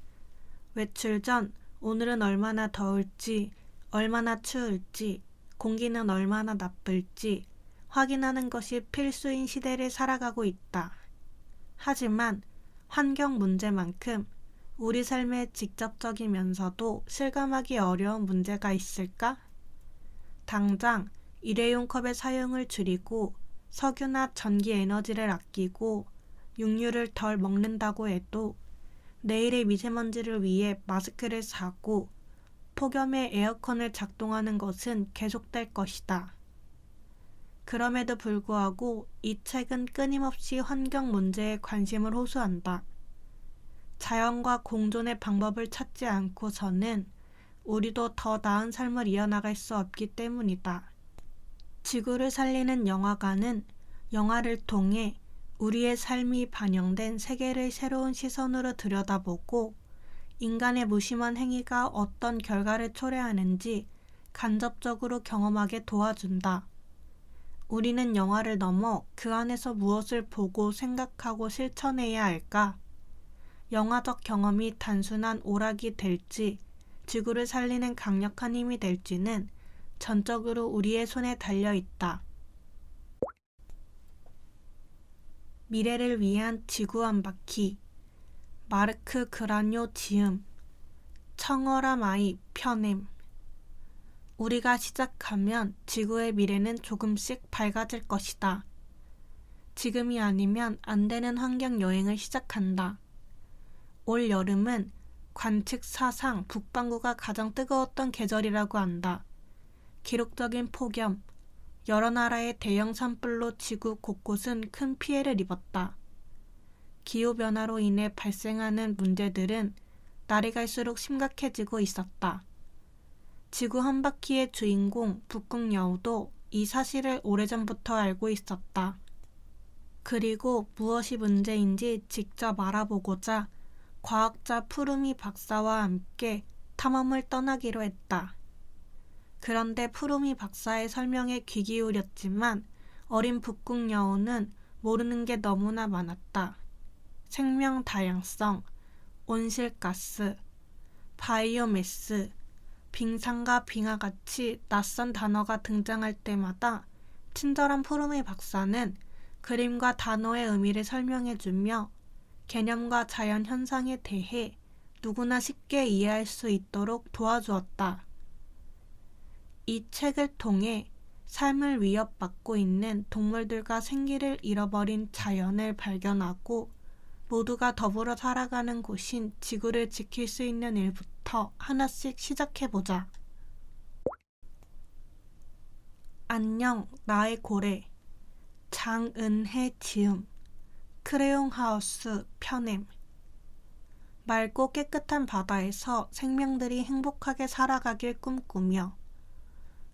Speaker 1: 외출 전 오늘은 얼마나 더울지, 얼마나 추울지, 공기는 얼마나 나쁠지 확인하는 것이 필수인 시대를 살아가고 있다. 하지만 환경 문제만큼 우리 삶에 직접적이면서도 실감하기 어려운 문제가 있을까? 당장 일회용 컵의 사용을 줄이고 석유나 전기 에너지를 아끼고 육류를 덜 먹는다고 해도 내일의 미세먼지를 위해 마스크를 사고 폭염에 에어컨을 작동하는 것은 계속될 것이다. 그럼에도 불구하고 이 책은 끊임없이 환경 문제에 관심을 호소한다. 자연과 공존의 방법을 찾지 않고서는 우리도 더 나은 삶을 이어나갈 수 없기 때문이다. 지구를 살리는 영화관은 영화를 통해 우리의 삶이 반영된 세계를 새로운 시선으로 들여다보고 인간의 무심한 행위가 어떤 결과를 초래하는지 간접적으로 경험하게 도와준다. 우리는 영화를 넘어 그 안에서 무엇을 보고 생각하고 실천해야 할까? 영화적 경험이 단순한 오락이 될지 지구를 살리는 강력한 힘이 될지는 전적으로 우리의 손에 달려 있다. 미래를 위한 지구 한 바퀴, 마르크 그라뇨 지음, 청어람 아이 편엠. 우리가 시작하면 지구의 미래는 조금씩 밝아질 것이다. 지금이 아니면 안 되는 환경 여행을 시작한다. 올 여름은 관측사상 북반구가 가장 뜨거웠던 계절이라고 한다. 기록적인 폭염, 여러 나라의 대형 산불로 지구 곳곳은 큰 피해를 입었다. 기후변화로 인해 발생하는 문제들은 날이 갈수록 심각해지고 있었다. 지구 한 바퀴의 주인공 북극여우도 이 사실을 오래전부터 알고 있었다. 그리고 무엇이 문제인지 직접 알아보고자 과학자 푸르미 박사와 함께 탐험을 떠나기로 했다. 그런데 푸르미 박사의 설명에 귀 기울였지만 어린 북극여우는 모르는 게 너무나 많았다. 생명 다양성, 온실가스, 바이오매스, 빙산과 빙하같이 낯선 단어가 등장할 때마다 친절한 푸르미 박사는 그림과 단어의 의미를 설명해주며 개념과 자연 현상에 대해 누구나 쉽게 이해할 수 있도록 도와주었다. 이 책을 통해 삶을 위협받고 있는 동물들과 생기를 잃어버린 자연을 발견하고 모두가 더불어 살아가는 곳인 지구를 지킬 수 있는 일부터 하나씩 시작해보자. 안녕, 나의 고래. 장은혜 지음, 크레용하우스 편엠. 맑고 깨끗한 바다에서 생명들이 행복하게 살아가길 꿈꾸며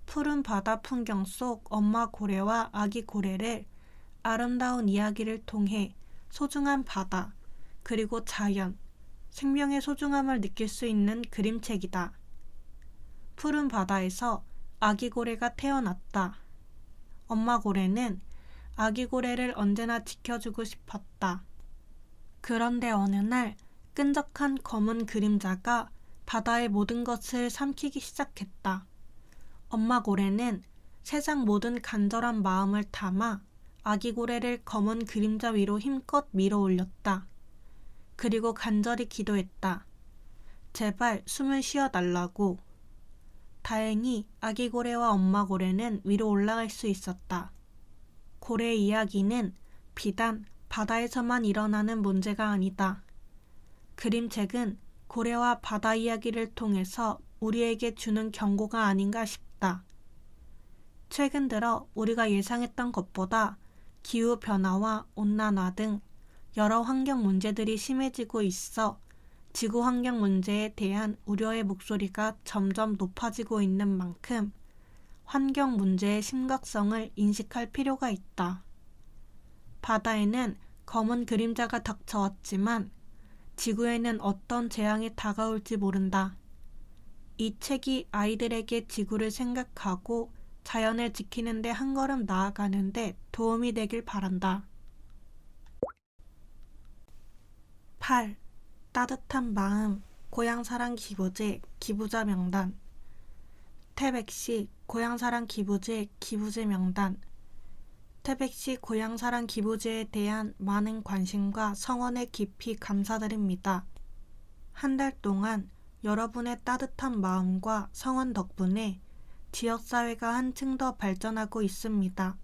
Speaker 1: 푸른 바다 풍경 속 엄마 고래와 아기 고래를 아름다운 이야기를 통해 소중한 바다, 그리고 자연, 생명의 소중함을 느낄 수 있는 그림책이다. 푸른 바다에서 아기 고래가 태어났다. 엄마 고래는 아기 고래를 언제나 지켜주고 싶었다. 그런데 어느 날 끈적한 검은 그림자가 바다의 모든 것을 삼키기 시작했다. 엄마 고래는 세상 모든 간절한 마음을 담아 아기 고래를 검은 그림자 위로 힘껏 밀어 올렸다. 그리고 간절히 기도했다. 제발 숨을 쉬어달라고. 다행히 아기 고래와 엄마 고래는 위로 올라갈 수 있었다. 고래 이야기는 비단 바다에서만 일어나는 문제가 아니다. 그림책은 고래와 바다 이야기를 통해서 우리에게 주는 경고가 아닌가 싶다. 최근 들어 우리가 예상했던 것보다 기후변화와 온난화 등 여러 환경 문제들이 심해지고 있어 지구 환경 문제에 대한 우려의 목소리가 점점 높아지고 있는 만큼 환경 문제의 심각성을 인식할 필요가 있다. 바다에는 검은 그림자가 닥쳐왔지만 지구에는 어떤 재앙이 다가올지 모른다. 이 책이 아이들에게 지구를 생각하고 자연을 지키는 데 한 걸음 나아가는 데 도움이 되길 바란다. 8. 따뜻한 마음, 고향사랑 기부제, 기부자 명단. 태백시 고향사랑 기부제, 기부제 명단. 태백시 고향사랑 기부제에 대한 많은 관심과 성원에 깊이 감사드립니다. 한 달 동안 여러분의 따뜻한 마음과 성원 덕분에 지역사회가 한층 더 발전하고 있습니다.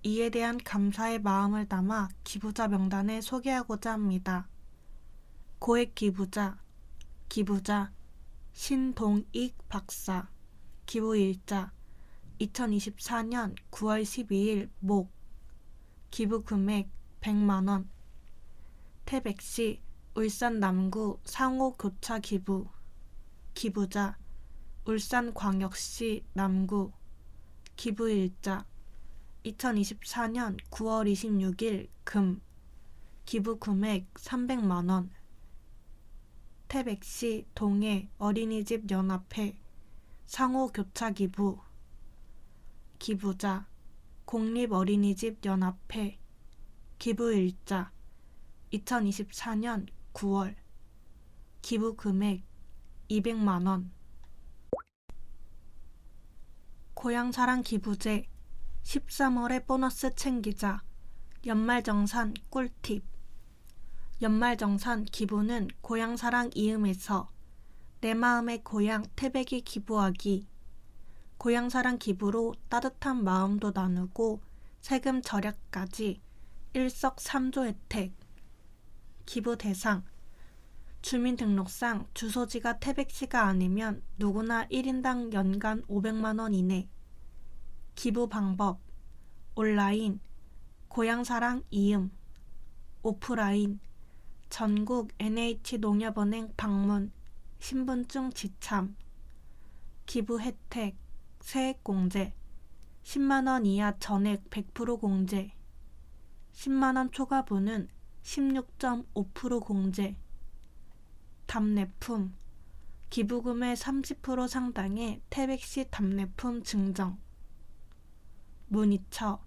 Speaker 1: 이에 대한 감사의 마음을 담아 기부자 명단을 소개하고자 합니다. 고액 기부자, 기부자 신동익 박사, 기부일자 2024년 9월 12일 목, 기부금액 100만원. 태백시 울산 남구 상호교차 기부, 기부자 울산광역시 남구, 기부일자 2024년 9월 26일 금, 기부금액 300만원. 태백시 동해 어린이집 연합회 상호교차 기부, 기부자 공립어린이집 연합회, 기부일자 2024년 9월, 기부금액 200만원. 고향사랑 기부제 13월에 보너스 챙기자, 연말정산 꿀팁. 연말정산 기부는 고향사랑 이음에서 내 마음의 고향 태백이 기부하기. 고향사랑 기부로 따뜻한 마음도 나누고 세금 절약까지 일석삼조 혜택. 기부 대상 주민등록상 주소지가 태백시가 아니면 누구나 1인당 연간 500만원 이내. 기부 방법 온라인 고향사랑 이음, 오프라인 전국 NH농협은행 방문, 신분증 지참. 기부 혜택 세액공제 10만원 이하 전액 100% 공제, 10만원 초과분은 16.5% 공제. 답례품 기부금의 30% 상당의 태백시 답례품 증정. 문의처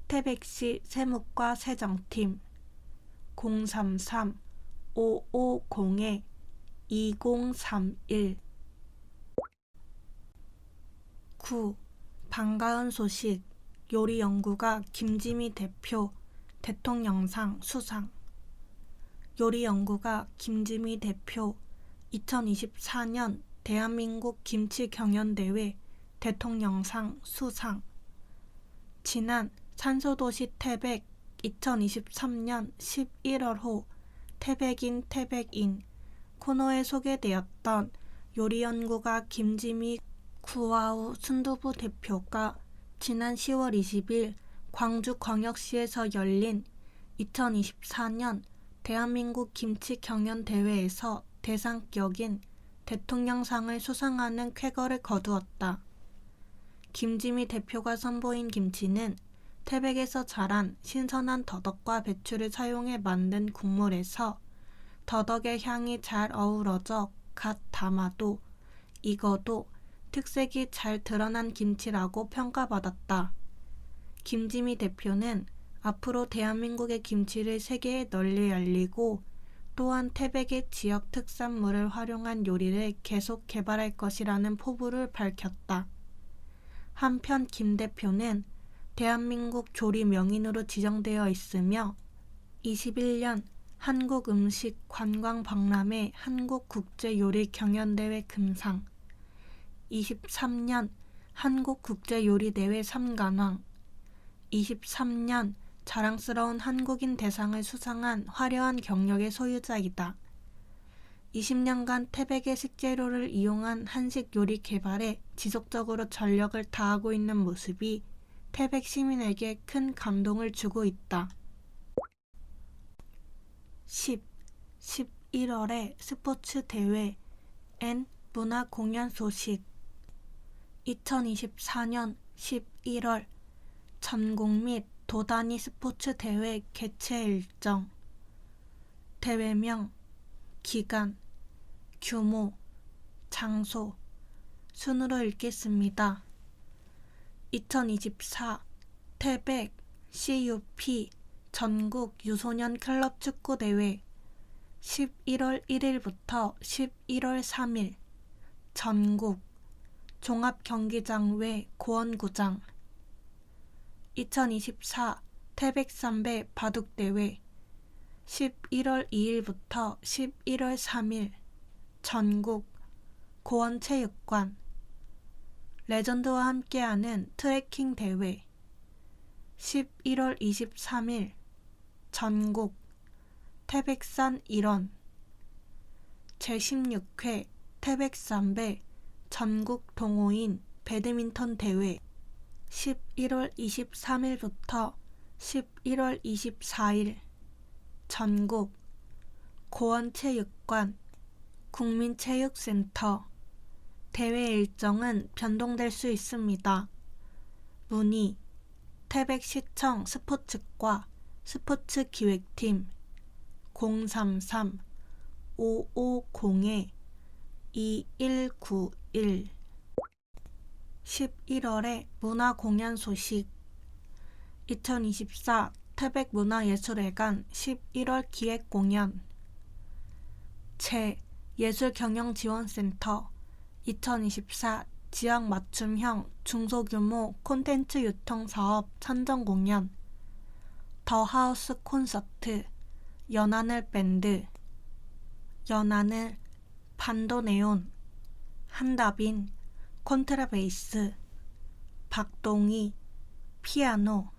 Speaker 1: 태백시 세무과 세정팀 033-550-2031. 9. 반가운 소식 요리연구가 김지미 대표 대통령상 수상. 요리연구가 김지미 대표 2024년 대한민국 김치경연대회 대통령상 수상. 지난 산소도시 태백 2023년 11월호 태백인 태백인 코너에 소개되었던 요리연구가 김지미 구아우 순두부 대표가 지난 10월 20일 광주광역시에서 열린 2024년 대한민국 김치경연대회에서 대상격인 대통령상을 수상하는 쾌거를 거두었다. 김지미 대표가 선보인 김치는 태백에서 자란 신선한 더덕과 배추를 사용해 만든 국물에서 더덕의 향이 잘 어우러져 갓 담아도 익어도 특색이 잘 드러난 김치라고 평가받았다. 김지미 대표는 앞으로 대한민국의 김치를 세계에 널리 알리고 또한 태백의 지역 특산물을 활용한 요리를 계속 개발할 것이라는 포부를 밝혔다. 한편 김 대표는 대한민국 조리 명인으로 지정되어 있으며 21년 한국음식관광박람회 한국국제요리경연대회 금상, 23년 한국국제요리대회 3관왕, 23년 자랑스러운 한국인 대상을 수상한 화려한 경력의 소유자이다. 20년간 태백의 식재료를 이용한 한식 요리 개발에 지속적으로 전력을 다하고 있는 모습이 태백 시민에게 큰 감동을 주고 있다. 11월에 스포츠 대회 앤 문화 공연 소식. 2024년 11월 전국 및 도단위 스포츠 대회 개최 일정, 대회명, 기간, 규모, 장소, 순으로 읽겠습니다. 2024 태백 CUP 전국 유소년 클럽 축구대회 11월 1일부터 11월 3일 전국 종합경기장 외 고원구장. 2024 태백삼배 바둑대회 11월 2일부터 11월 3일 전국 고원체육관. 레전드와 함께하는 트레킹 대회 11월 23일 전국 태백산 일원. 제16회 태백삼배 전국 동호인 배드민턴 대회 11월 23일부터 11월 24일 전국 고원체육관 국민체육센터. 대회 일정은 변동될 수 있습니다. 문의 태백시청 스포츠과 스포츠기획팀 033-550-2191. 11월에 문화공연 소식. 2024 태백문화예술회관 11월 기획공연. 제 예술경영지원센터 2024 지역 맞춤형 중소규모 콘텐츠 유통사업 선정공연. 더 하우스 콘서트 연하늘 밴드, 연하늘, 반도네온, 한다빈, 콘트라베이스, 박동희, 피아노.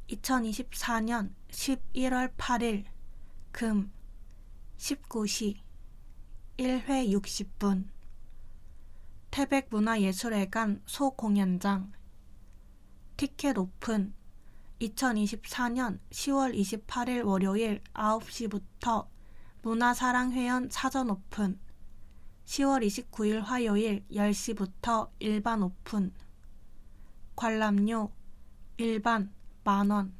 Speaker 1: 2024년 11월 8일 금 19시 1회 60분 태백문화예술회관 소공연장. 티켓 오픈. 2024년 10월 28일 월요일 9시부터 문화사랑회원 사전 오픈. 10월 29일 화요일 10시부터 일반 오픈. 관람료 일반 만원.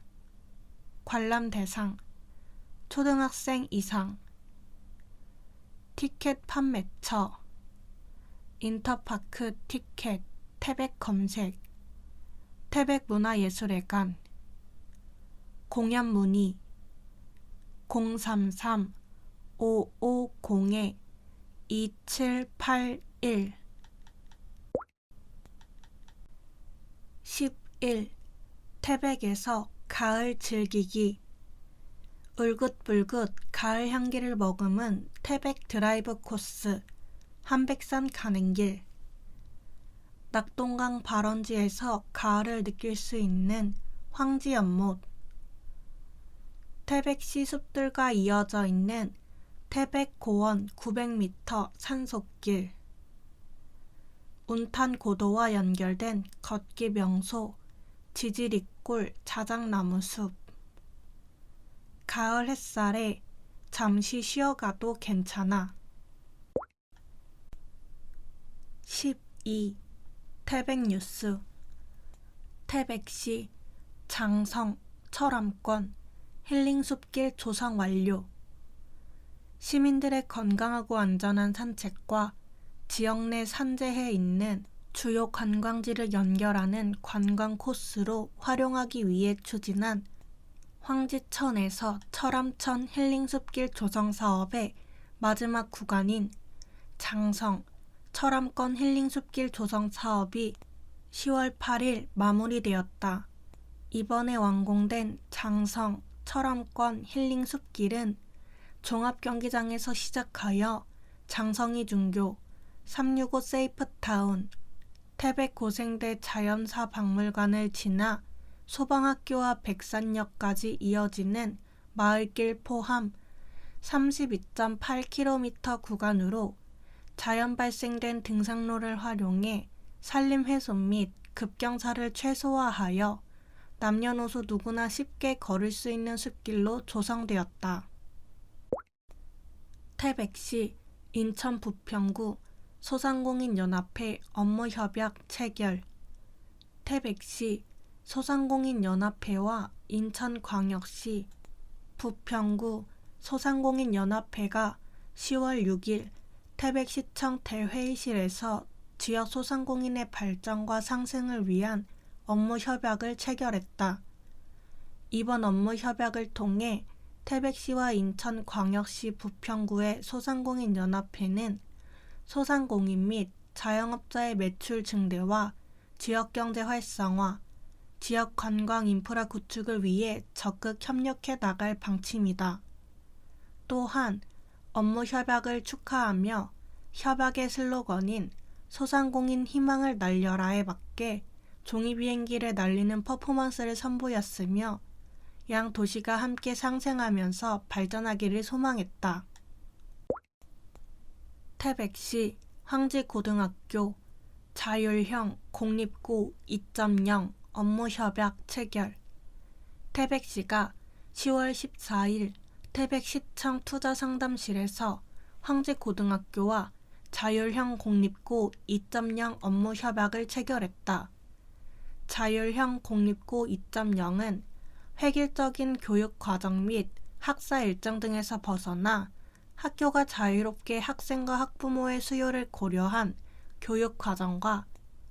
Speaker 1: 관람 대상 초등학생 이상. 티켓 판매처 인터파크 티켓 태백 검색. 태백문화예술회관. 공연 문의 033-550-2781. 11. 태백에서 가을 즐기기. 울긋불긋 가을 향기를 머금은 태백 드라이브 코스 한백산 가는 길. 낙동강 발원지에서 가을을 느낄 수 있는 황지연못. 태백시 숲들과 이어져 있는 태백고원 900m 산속길. 운탄고도와 연결된 걷기 명소 지지리골 자작나무숲. 가을 햇살에 잠시 쉬어가도 괜찮아. 12. 태백뉴스. 태백시 장성 철암권 힐링숲길 조성 완료. 시민들의 건강하고 안전한 산책과 지역 내 산재해 있는 주요 관광지를 연결하는 관광 코스로 활용하기 위해 추진한 황지천에서 철암천 힐링숲길 조성 사업의 마지막 구간인 장성 철암권 힐링숲길 조성 사업이 10월 8일 마무리되었다. 이번에 완공된 장성, 철암권 힐링 숲길은 종합경기장에서 시작하여 장성이 중교, 365 세이프타운, 태백 고생대 자연사 박물관을 지나 소방학교와 백산역까지 이어지는 마을길 포함 32.8km 구간으로 자연 발생된 등산로를 활용해 산림 훼손 및 급경사를 최소화하여 남녀노소 누구나 쉽게 걸을 수 있는 숲길로 조성되었다. 태백시, 인천 부평구, 소상공인연합회 업무협약 체결. 태백시, 소상공인연합회와 인천광역시, 부평구 소상공인연합회가 10월 6일 태백시청 대회의실에서 지역 소상공인의 발전과 상승을 위한 업무협약을 체결했다. 이번 업무협약을 통해 태백시와 인천광역시 부평구의 소상공인연합회는 소상공인 및 자영업자의 매출 증대와 지역경제 활성화, 지역 관광 인프라 구축을 위해 적극 협력해 나갈 방침이다. 또한 업무 협약을 축하하며 협약의 슬로건인 소상공인 희망을 날려라에 맞게 종이비행기를 날리는 퍼포먼스를 선보였으며 양 도시가 함께 상생하면서 발전하기를 소망했다. 태백시 황지고등학교 자율형 공립고 2.0 업무협약 체결. 태백시가 10월 14일 태백시청 투자상담실에서 황지고등학교와 자율형 공립고 2.0 업무협약을 체결했다. 자율형 공립고 2.0은 획일적인 교육과정 및 학사 일정 등에서 벗어나 학교가 자유롭게 학생과 학부모의 수요를 고려한 교육과정과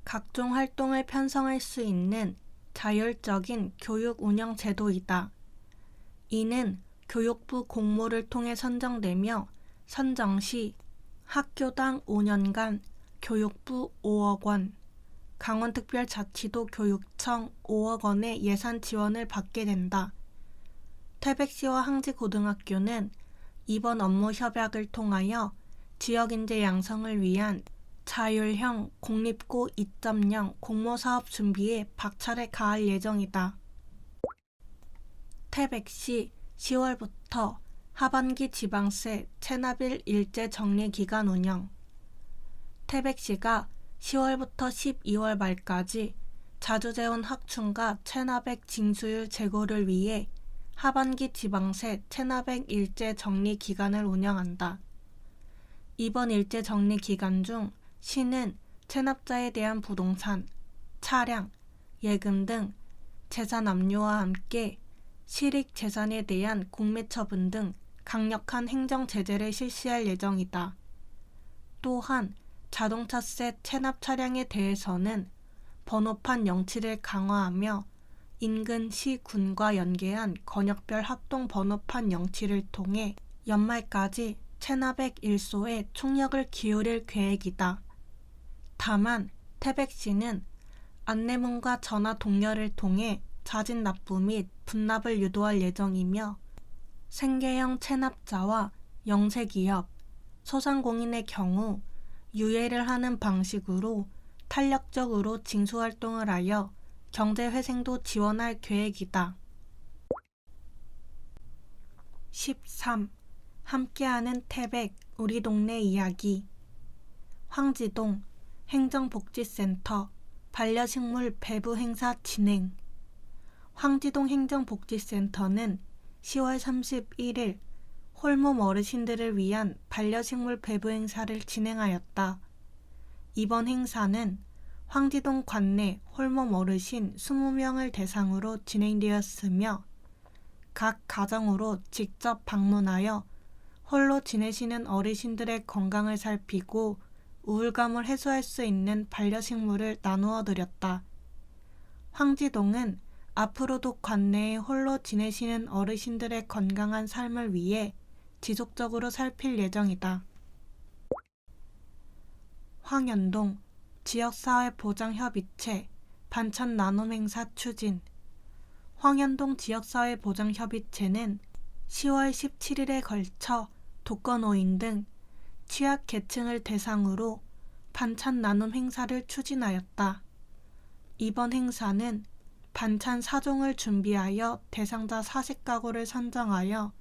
Speaker 1: 각종 활동을 편성할 수 있는 자율적인 교육 운영 제도이다. 이는 교육부 공모를 통해 선정되며 선정 시 학교당 5년간 교육부 5억 원, 강원특별자치도 교육청 5억 원의 예산 지원을 받게 된다. 태백시와 항지고등학교는 이번 업무 협약을 통하여 지역인재 양성을 위한 자율형 공립고 2.0 공모사업 준비에 박차를 가할 예정이다. 태백시 10월부터 하반기 지방세 체납일 일제 정리 기간 운영. 태백시가 10월부터 12월 말까지 자주재원 확충과 체납액 징수율 제고를 위해 하반기 지방세 체납액 일제 정리 기간을 운영한다. 이번 일제 정리 기간 중 시는 체납자에 대한 부동산, 차량, 예금 등 재산 압류와 함께 실익 재산에 대한 공매 처분 등 강력한 행정 제재를 실시할 예정이다. 또한 자동차세 체납 차량에 대해서는 번호판 영치를 강화하며 인근 시, 군과 연계한 권역별 합동 번호판 영치를 통해 연말까지 체납액 일소에 총력을 기울일 계획이다. 다만 태백시는 안내문과 전화 동료를 통해 자진 납부 및 분납을 유도할 예정이며 생계형 체납자와 영세기업, 소상공인의 경우 유예를 하는 방식으로 탄력적으로 징수활동을 하여 경제회생도 지원할 계획이다. 13. 함께하는 태백 우리 동네 이야기. 황지동 행정복지센터 반려식물 배부 행사 진행. 황지동 행정복지센터는 10월 31일 홀몸 어르신들을 위한 반려식물 배부 행사를 진행하였다. 이번 행사는 황지동 관내 홀몸 어르신 20명을 대상으로 진행되었으며 각 가정으로 직접 방문하여 홀로 지내시는 어르신들의 건강을 살피고 우울감을 해소할 수 있는 반려식물을 나누어 드렸다. 황지동은 앞으로도 관내에 홀로 지내시는 어르신들의 건강한 삶을 위해 지속적으로 살필 예정이다. 황현동 지역사회보장협의체 반찬 나눔 행사 추진. 황현동 지역사회보장협의체는 10월 17일에 걸쳐 독거노인 등 취약계층을 대상으로 반찬 나눔 행사를 추진하였다. 이번 행사는 반찬 4종을 준비하여 대상자 40가구를 선정하여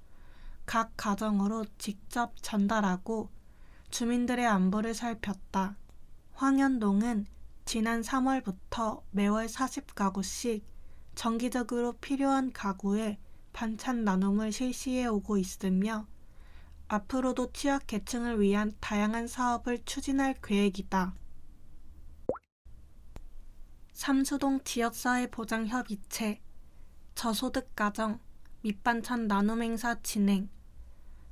Speaker 1: 각 가정으로 직접 전달하고 주민들의 안부를 살폈다. 황현동은 지난 3월부터 매월 40가구씩 정기적으로 필요한 가구에 반찬 나눔을 실시해 오고 있으며 앞으로도 취약계층을 위한 다양한 사업을 추진할 계획이다. 삼수동 지역사회보장협의체 저소득가정 밑반찬 나눔 행사 진행.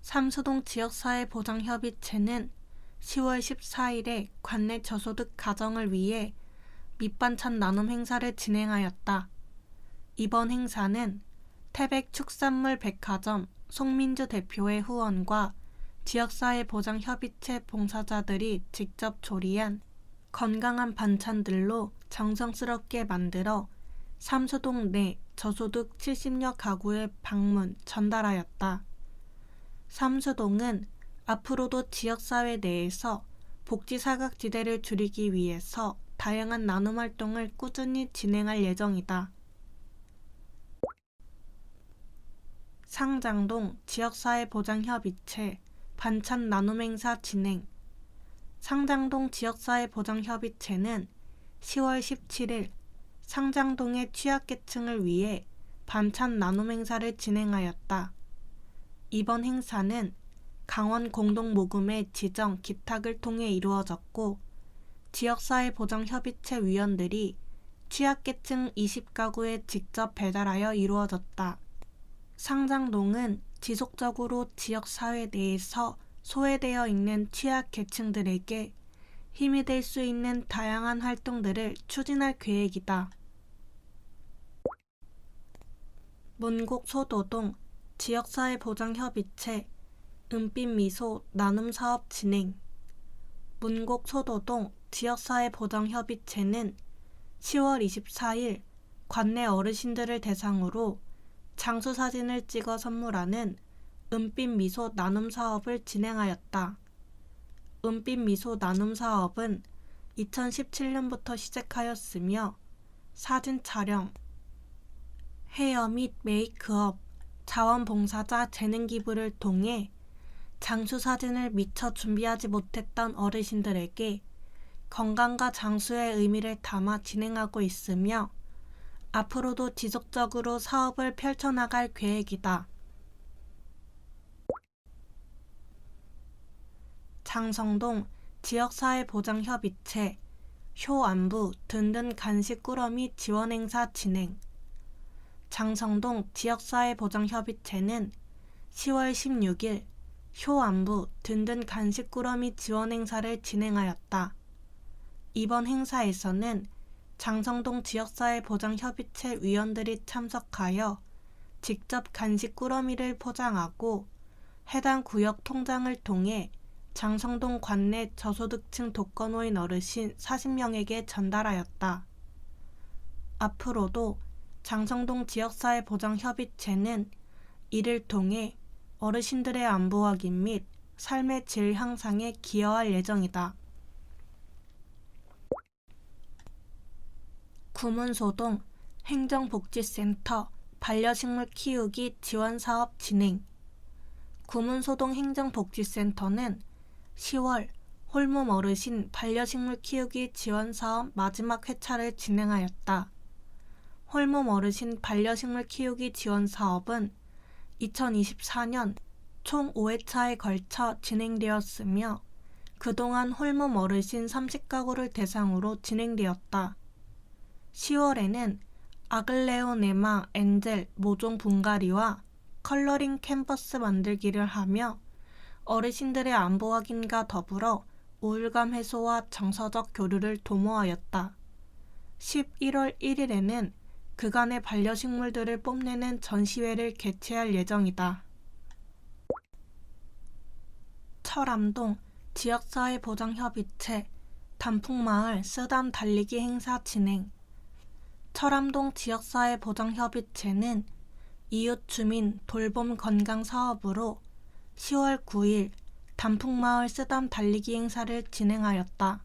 Speaker 1: 삼수동 지역사회보장협의체는 10월 14일에 관내 저소득 가정을 위해 밑반찬 나눔 행사를 진행하였다. 이번 행사는 태백 축산물 백화점 송민주 대표의 후원과 지역사회보장협의체 봉사자들이 직접 조리한 건강한 반찬들로 정성스럽게 만들어 삼수동 내 저소득 70여 가구에 방문 전달하였다. 삼수동은 앞으로도 지역사회 내에서 복지사각지대를 줄이기 위해서 다양한 나눔 활동을 꾸준히 진행할 예정이다. 상장동 지역사회보장협의체 반찬 나눔 행사 진행. 상장동 지역사회보장협의체는 10월 17일 상장동의 취약계층을 위해 반찬 나눔 행사를 진행하였다. 이번 행사는 강원 공동모금의 지정 기탁을 통해 이루어졌고 지역사회보장협의체 위원들이 취약계층 20가구에 직접 배달하여 이루어졌다. 상장동은 지속적으로 지역사회 내에서 소외되어 있는 취약계층들에게 힘이 될 수 있는 다양한 활동들을 추진할 계획이다. 문곡소도동 지역사회보장협의체 은빛미소 나눔사업 진행. 문곡소도동 지역사회보장협의체는 10월 24일 관내 어르신들을 대상으로 장수사진을 찍어 선물하는 은빛미소 나눔사업을 진행하였다. 은빛미소 나눔사업은 2017년부터 시작하였으며 사진 촬영, 헤어 및 메이크업, 자원봉사자 재능기부를 통해 장수사진을 미처 준비하지 못했던 어르신들에게 건강과 장수의 의미를 담아 진행하고 있으며 앞으로도 지속적으로 사업을 펼쳐나갈 계획이다. 장성동 지역사회보장협의체 효안부 든든 간식 꾸러미 지원 행사 진행. 장성동 지역사회보장협의체는 10월 16일 효안부 든든 간식 꾸러미 지원 행사를 진행하였다. 이번 행사에서는 장성동 지역사회보장협의체 위원들이 참석하여 직접 간식 꾸러미를 포장하고 해당 구역 통장을 통해 장성동 관내 저소득층 독거노인 어르신 40명에게 전달하였다. 앞으로도 장성동 지역사회보장협의체는 이를 통해 어르신들의 안부 확인 및 삶의 질 향상에 기여할 예정이다. 구문소동 행정복지센터 반려식물 키우기 지원사업 진행. 구문소동 행정복지센터는 10월 홀몸 어르신 반려식물 키우기 지원사업 마지막 회차를 진행하였다. 홀몸 어르신 반려식물 키우기 지원사업은 2024년 총 5회차에 걸쳐 진행되었으며 그동안 홀몸 어르신 30가구를 대상으로 진행되었다. 10월에는 아글레오네마 엔젤 모종 분갈이와 컬러링 캔버스 만들기를 하며 어르신들의 안부 확인과 더불어 우울감 해소와 정서적 교류를 도모하였다. 11월 1일에는 그간의 반려식물들을 뽐내는 전시회를 개최할 예정이다. 철암동 지역사회보장협의체 단풍마을 쓰담 달리기 행사 진행. 철암동 지역사회보장협의체는 이웃주민 돌봄 건강 사업으로 10월 9일 단풍마을 쓰담 달리기 행사를 진행하였다.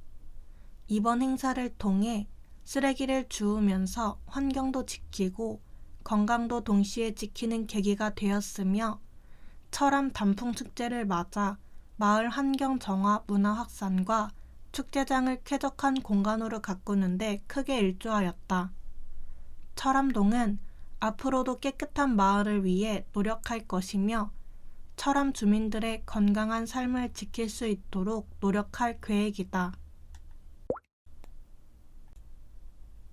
Speaker 1: 이번 행사를 통해 쓰레기를 주우면서 환경도 지키고 건강도 동시에 지키는 계기가 되었으며 철암 단풍축제를 맞아 마을 환경 정화 문화 확산과 축제장을 쾌적한 공간으로 가꾸는 데 크게 일조하였다. 철암동은 앞으로도 깨끗한 마을을 위해 노력할 것이며 철암 주민들의 건강한 삶을 지킬 수 있도록 노력할 계획이다.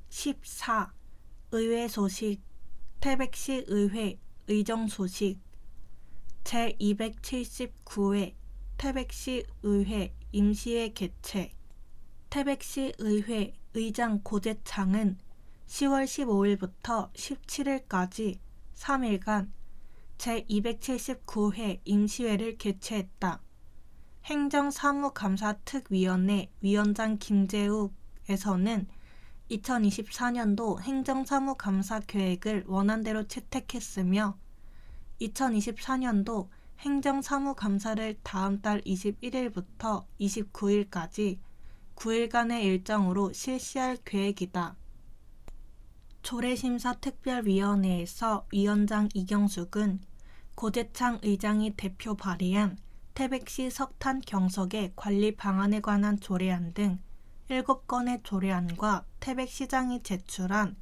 Speaker 1: 14. 의회 소식. 태백시 의회 의정 소식. 제279회 태백시 의회 임시회 개최. 태백시 의회 의장 고재창은 10월 15일부터 17일까지 3일간 제279회 임시회를 개최했다. 행정사무감사특위원회 위원장 김재욱에서는 2024년도 행정사무감사 계획을 원안대로 채택했으며 2024년도 행정사무감사를 다음 달 21일부터 29일까지 9일간의 일정으로 실시할 계획이다. 조례심사특별위원회에서 위원장 이경숙은 고재창 의장이 대표 발의한 태백시 석탄 경석의 관리 방안에 관한 조례안 등 7건의 조례안과 태백시장이 제출한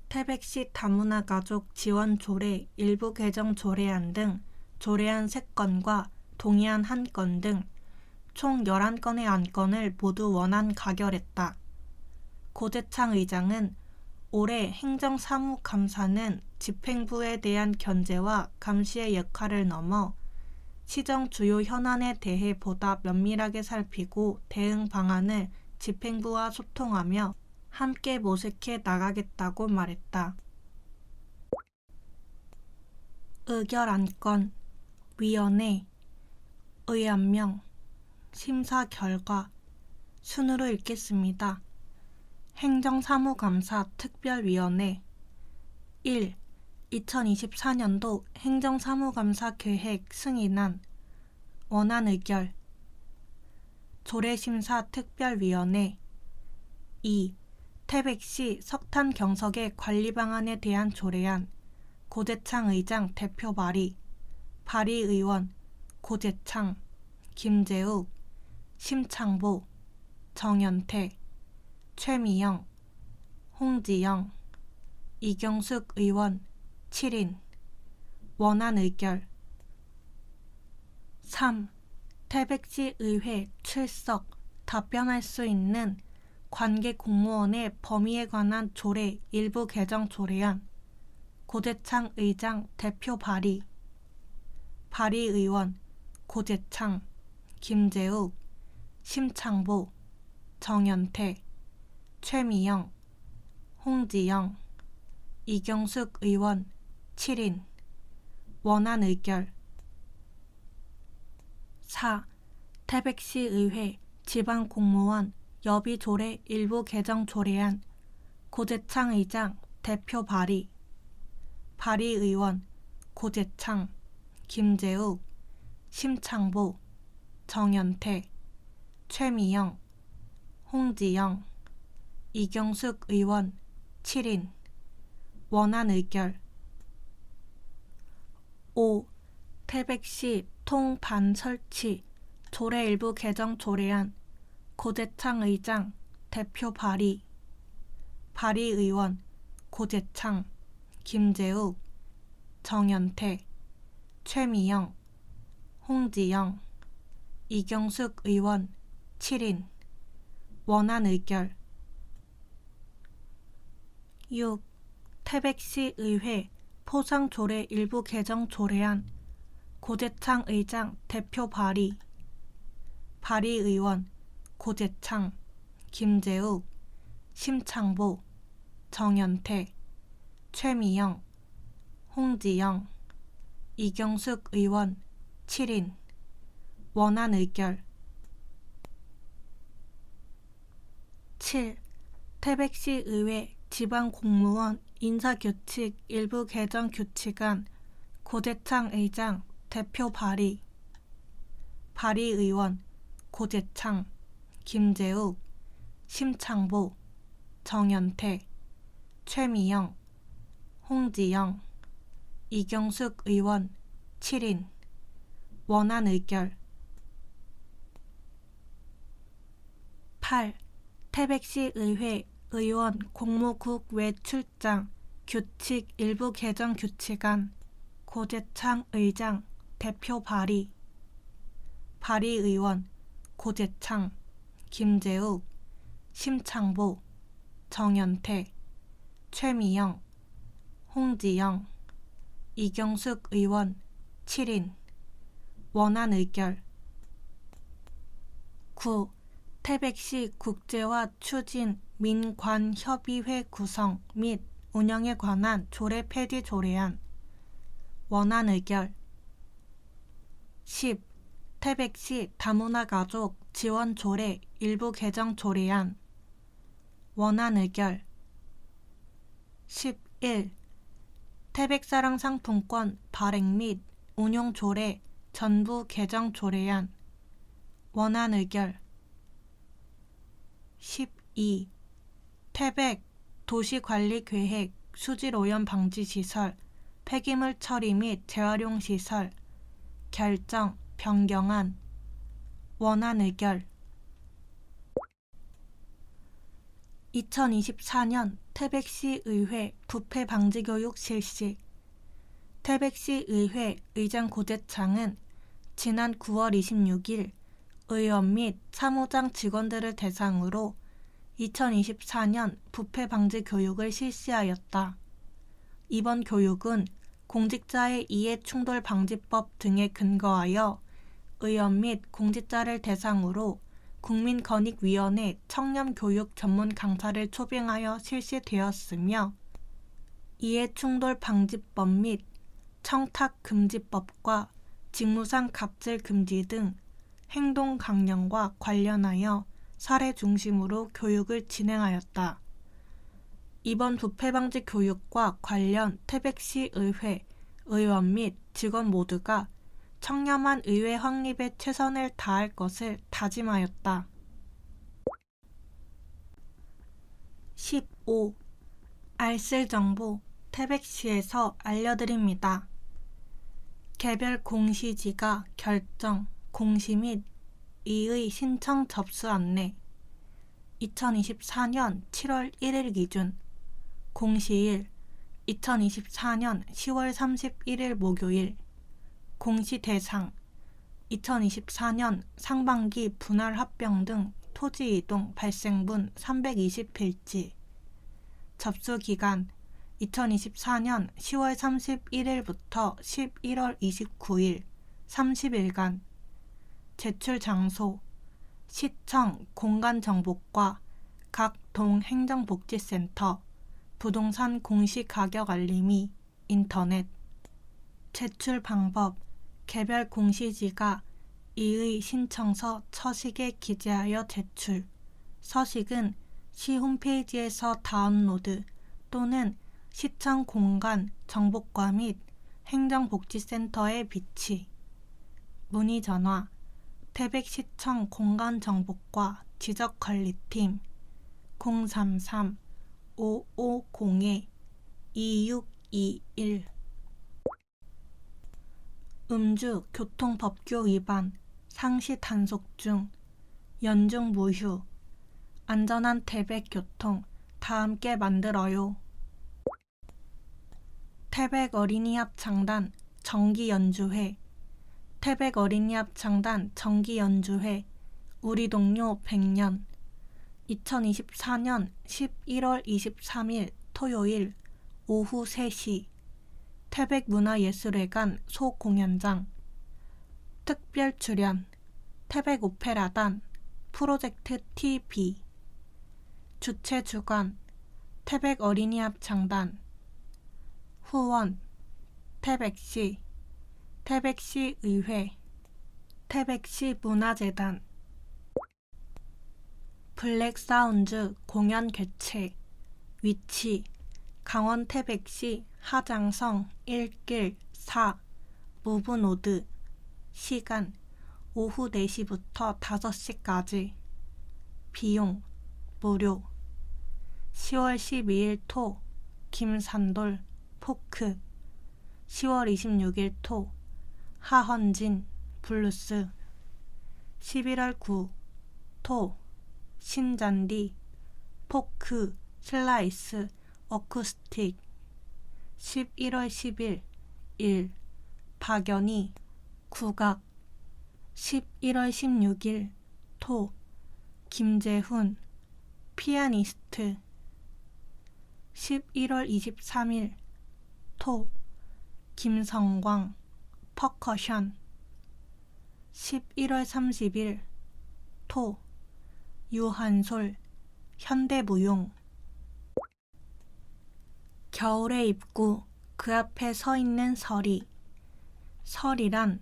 Speaker 1: 태백시 다문화 가족 지원 조례 일부 개정 조례안 등 조례안 3건과 동의안 1건 등 총 11건의 안건을 모두 원안 가결했다. 고재창 의장은 올해 행정사무감사는 집행부에 대한 견제와 감시의 역할을 넘어 시정 주요 현안에 대해 보다 면밀하게 살피고 대응 방안을 집행부와 소통하며 함께 모색해 나가겠다고 말했다. 의결안건 위원회 의안명 심사 결과 순으로 읽겠습니다. 행정사무감사 특별위원회 1. 2024년도 행정사무감사 계획 승인안 원안 의결. 조례심사 특별위원회 2. 태백시 석탄 경석의 관리 방안에 대한 조례안 고재창 의장 대표 발의. 발의의원 고재창, 김재욱, 심창보, 정연태, 최미영, 홍지영, 이경숙 의원 7인. 원안 의결. 3. 태백시 의회 출석, 답변할 수 있는 관계 공무원의 범위에 관한 조례 일부 개정 조례안 고재창 의장 대표 발의. 발의의원 고재창, 김재욱, 심창보, 정연태, 최미영, 홍지영, 이경숙 의원 7인. 원안 의결. 4. 태백시 의회 지방공무원 여비 조례 일부 개정 조례안 고재창 의장 대표 발의. 발의의원 고재창, 김재욱, 심창보, 정연태, 최미영, 홍지영, 이경숙 의원 7인. 원안 의결. 5. 태백시 통반 설치 조례 일부 개정 조례안 고재창 의장 대표 발의. 발의의원 고재창, 김재욱, 정연태, 최미영, 홍지영, 이경숙 의원 7인. 원안 의결. 6. 태백시 의회 포상조례 일부 개정 조례안 고재창 의장 대표 발의. 발의의원 고재창, 김재욱, 심창보, 정연태, 최미영, 홍지영, 이경숙 의원 7인. 원안 의결. 7. 태백시 의회 지방공무원 인사규칙 일부 개정 규칙안 고재창 의장 대표 발의. 발의의원 고재창, 김재욱, 심창보, 정연태, 최미영, 홍지영, 이경숙 의원 7인. 원안 의결. 8. 태백시 의회 의원 공무국 외 출장 규칙 일부 개정 규칙안 고재창 의장 대표 발의. 발의의원 고재창, 김재욱, 심창보, 정연태, 최미영, 홍지영, 이경숙 의원 7인. 원안 의결. 9. 태백시 국제화 추진 민관협의회 구성 및 운영에 관한 조례 폐지 조례안. 원안 의결. 10. 태백시 다문화 가족 지원 조례 일부 개정 조례안. 원안 의결. 11. 태백사랑 상품권 발행 및 운용 조례 전부 개정 조례안. 원안 의결. 12. 태백 도시관리계획 수질오염 방지시설 폐기물 처리 및 재활용 시설 결정 변경안. 원안 의결. 2024년 태백시 의회 부패 방지 교육 실시. 태백시 의회 의장 고재창은 지난 9월 26일 의원 및 사무장 직원들을 대상으로 2024년 부패 방지 교육을 실시하였다. 이번 교육은 공직자의 이해충돌 방지법 등에 근거하여 의원 및 공직자를 대상으로 국민권익위원회 청렴교육 전문 강사를 초빙하여 실시되었으며 이해충돌 방지법 및 청탁금지법과 직무상 갑질 금지 등 행동 강령과 관련하여 사례 중심으로 교육을 진행하였다. 이번 부패 방지 교육과 관련 태백시 의회 의원 및 직원 모두가 청렴한 의회 확립에 최선을 다할 것을 다짐하였다. 15. 알쓸 정보 태백시에서 알려드립니다. 개별 공시지가 결정, 공시 및 이의 신청 접수 안내. 2024년 7월 1일 기준 공시일 2024년 10월 31일 목요일. 공시 대상 2024년 상반기 분할 합병 등 토지 이동 발생분 320필지. 접수 기간 2024년 10월 31일부터 11월 29일 30일간. 제출 장소 시청 공간정보과 각 동행정복지센터. 부동산 공시가격 알림이 인터넷. 제출 방법 개별 공시지가 이의 신청서 처식에 기재하여 제출. 서식은 시 홈페이지에서 다운로드 또는 시청 공간 정보과 및 행정복지센터에 비치. 문의 전화 태백시청 공간정보과 지적관리팀 033-5502-2621. 음주 교통법규 위반 상시 단속 중 연중 무휴. 안전한 태백 교통 다 함께 만들어요. 태백 어린이합창단 정기연주회. 태백 어린이합창단 정기연주회 우리 동료 100년. 2024년 11월 23일 토요일 오후 3시 태백문화예술회관 소공연장. 특별 출연 태백오페라단 프로젝트 TV. 주최 주관 태백 어린이합창단. 후원 태백시, 태백시 의회, 태백시 문화재단. 블랙사운즈 공연 개최 위치 강원 태백시 하장성 1길 4 무브노드 시간 오후 4시부터 5시까지 비용 무료 10월 12일 토 김산돌 포크 10월 26일 토 하헌진 블루스 11월 9 토 신잔디 포크 슬라이스 어쿠스틱 11월 10일 1 박연희 국악 11월 16일 토 김재훈 피아니스트 11월 23일 토 김성광 퍼커션 11월 30일 토 유한솔 현대무용 겨울의 입구 그 앞에 서 있는 서리 서리란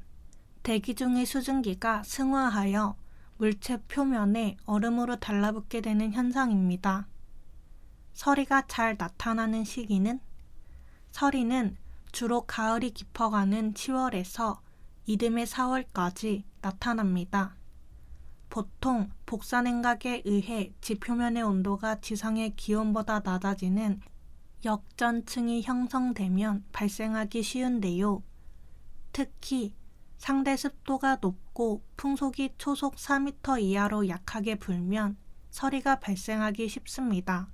Speaker 1: 대기 중의 수증기가 승화하여 물체 표면에 얼음으로 달라붙게 되는 현상입니다. 서리가 잘 나타나는 시기는 서리는 주로 가을이 깊어가는 10월에서 이듬해 4월까지 나타납니다. 보통 복사냉각에 의해 지표면의 온도가 지상의 기온보다 낮아지는 역전층이 형성되면 발생하기 쉬운데요. 특히 상대 습도가 높고 풍속이 초속 4m 이하로 약하게 불면 서리가 발생하기 쉽습니다.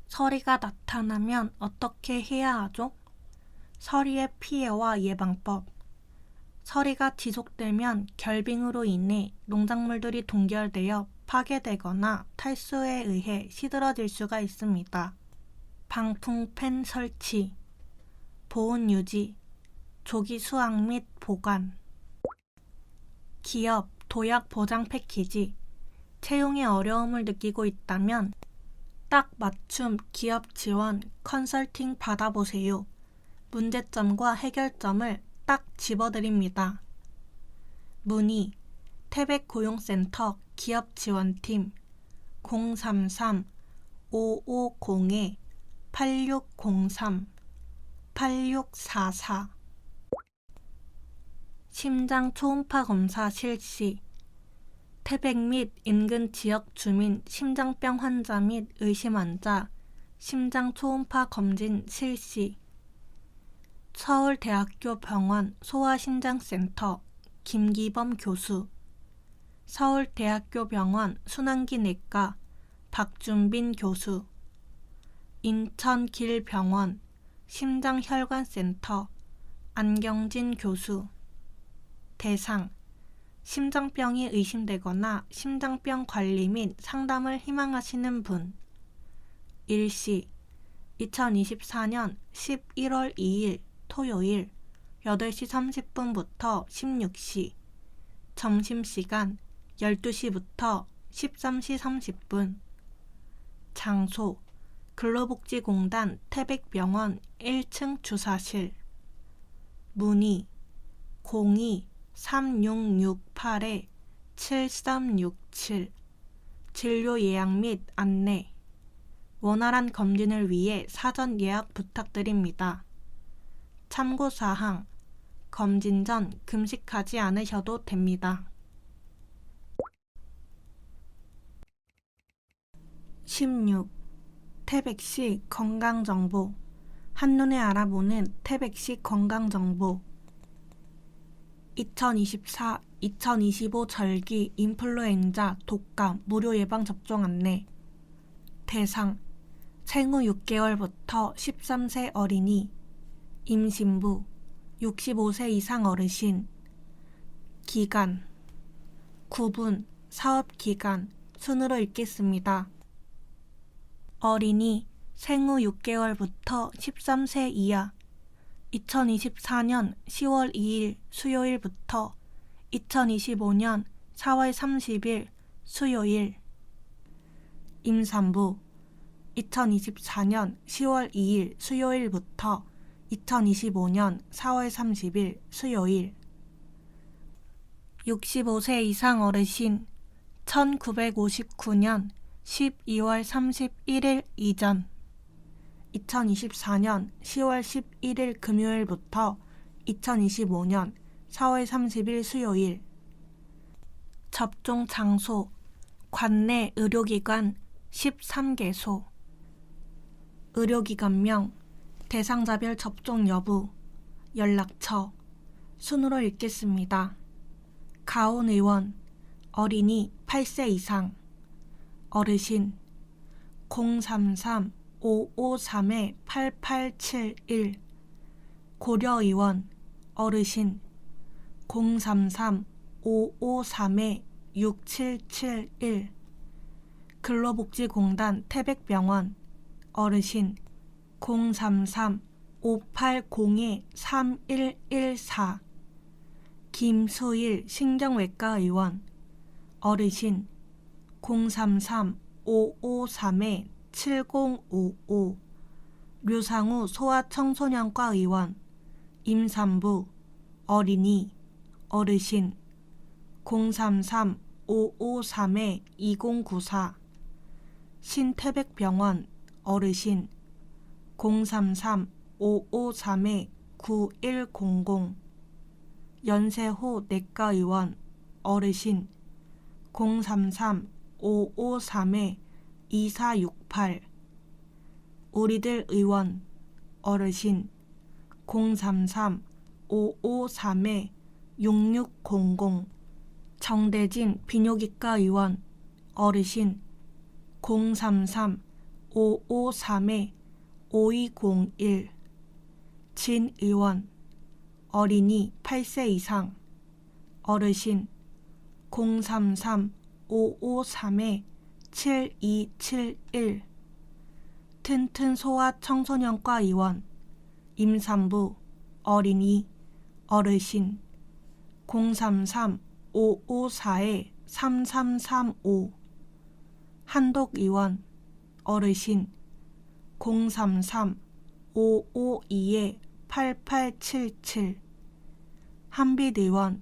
Speaker 1: 서리가 나타나면 어떻게 해야 하죠? 서리의 피해와 예방법 서리가 지속되면 결빙으로 인해 농작물들이 동결되어 파괴되거나 탈수에 의해 시들어질 수가 있습니다. 방풍팬 설치, 보온 유지, 조기 수확 및 보관 기업, 도약 보장 패키지 채용에 어려움을 느끼고 있다면 딱 맞춤 기업 지원 컨설팅 받아보세요. 문제점과 해결점을 딱 집어드립니다. 문의 태백고용센터 기업지원팀 033-550-8603 8644 심장 초음파 검사 실시 태백 및 인근 지역 주민 심장병 환자 및 의심 환자 심장 초음파 검진 실시 서울대학교 병원 소아심장센터 김기범 교수 서울대학교 병원 순환기내과 박준빈 교수 인천길병원 심장혈관센터 안경진 교수 대상 심장병이 의심되거나 심장병 관리 및 상담을 희망하시는 분 일시 2024년 11월 2일 토요일 8시 30분부터 16시 점심시간 12시부터 13시 30분 장소 근로복지공단 태백병원 1층 주사실 문의 02-3668-7367 진료 예약 및 안내 원활한 검진을 위해 사전 예약 부탁드립니다. 참고사항 검진 전 금식하지 않으셔도 됩니다. 16. 태백시 건강정보 한눈에 알아보는 태백시 건강정보 2024-2025 절기 인플루엔자 독감 무료 예방접종 안내 대상 생후 6개월부터 13세 어린이 임신부 65세 이상 어르신 기간 구분 사업기간 순으로 읽겠습니다. 어린이 생후 6개월부터 13세 이하 2024년 10월 2일 수요일부터 2025년 4월 30일 수요일 임산부 2024년 10월 2일 수요일부터 2025년 4월 30일 수요일 65세 이상 어르신 1959년 12월 31일 이전 2024년 10월 11일 금요일부터 2025년 4월 30일 수요일 접종 장소 관내 의료기관 13개소 의료기관명 대상자별 접종 여부 연락처 순으로 읽겠습니다. 가온의원 어린이 8세 이상 어르신 033-553-8871 고려의원 어르신 033-553-6771 근로복지공단 태백병원 어르신 033-580-3114 김수일 신경외과의원 어르신 033-553-7055 류상우 소아청소년과 의원 임산부 어린이 어르신 033-553-2094 신태백병원 어르신 033-553-9100 연세호 내과의원 어르신 033-553-2468 우리들 의원 어르신 033-553-6600 정대진 비뇨기과 의원 어르신 033-553-5201 진 의원 어린이 8세 이상 어르신 033-553-7271 튼튼 소아청소년과 의원 임산부 어린이 어르신 033-554-3335 한독의원 어르신 033-552-8877 한빛의원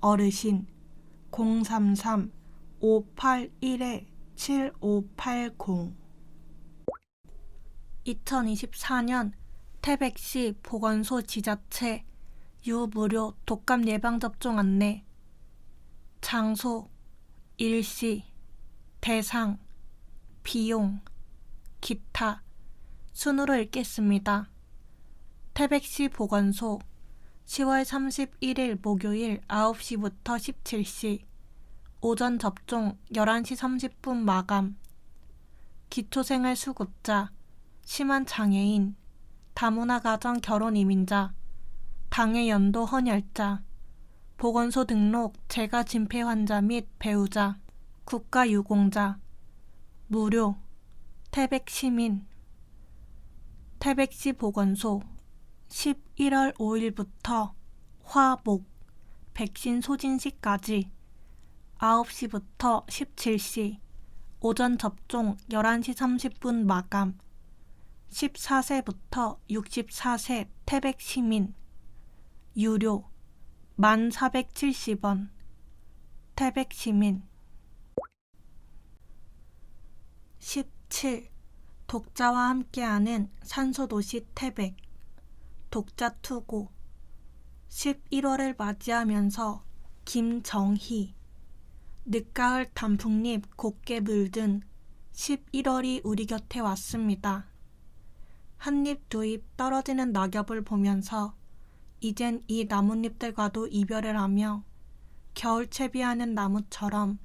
Speaker 1: 어르신 033-581-7580 2024년 태백시 보건소 지자체 유무료 독감 예방접종 안내 장소 일시 대상 비용 기타 순으로 읽겠습니다. 태백시 보건소 10월 31일 목요일 9시부터 17시 오전 접종 11시 30분 마감 기초생활수급자 심한 장애인 다문화 가정 결혼 이민자 당해 연도 헌혈자 보건소 등록 재가 진폐 환자 및 배우자 국가유공자 무료 태백시민 태백시 보건소 11월 5일부터 화목 백신 소진시까지 9시부터 17시 오전 접종 11시 30분 마감 14세부터 64세 태백시민 유료 만 470원 태백시민 17. 독자와 함께하는 산소도시 태백 독자투고 11월을 맞이하면서 김정희 늦가을 단풍잎 곱게 물든 11월이 우리 곁에 왔습니다. 한잎 두잎 떨어지는 낙엽을 보면서 이젠 이 나뭇잎들과도 이별을 하며 겨울 채비하는 나무처럼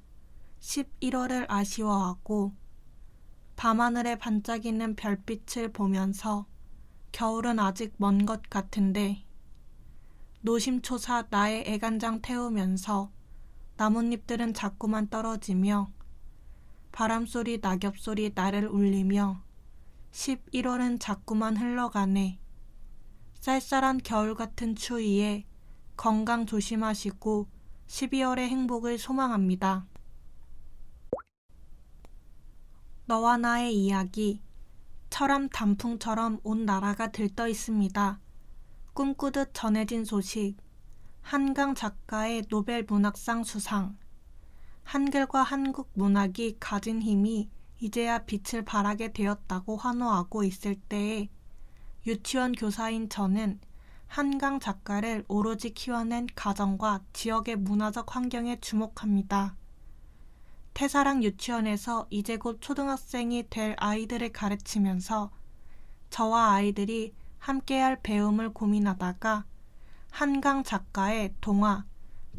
Speaker 1: 11월을 아쉬워하고 밤하늘에 반짝이는 별빛을 보면서 겨울은 아직 먼 것 같은데 노심초사 나의 애간장 태우면서 나뭇잎들은 자꾸만 떨어지며 바람소리 낙엽소리 나를 울리며 11월은 자꾸만 흘러가네. 쌀쌀한 겨울 같은 추위에 건강 조심하시고 12월의 행복을 소망합니다. 너와 나의 이야기 철암 단풍처럼 온 나라가 들떠 있습니다. 꿈꾸듯 전해진 소식 한강 작가의 노벨 문학상 수상 한글과 한국 문학이 가진 힘이 이제야 빛을 발하게 되었다고 환호하고 있을 때에 유치원 교사인 저는 한강 작가를 오로지 키워낸 가정과 지역의 문화적 환경에 주목합니다. 태사랑 유치원에서 이제 곧 초등학생이 될 아이들을 가르치면서 저와 아이들이 함께할 배움을 고민하다가 한강 작가의 동화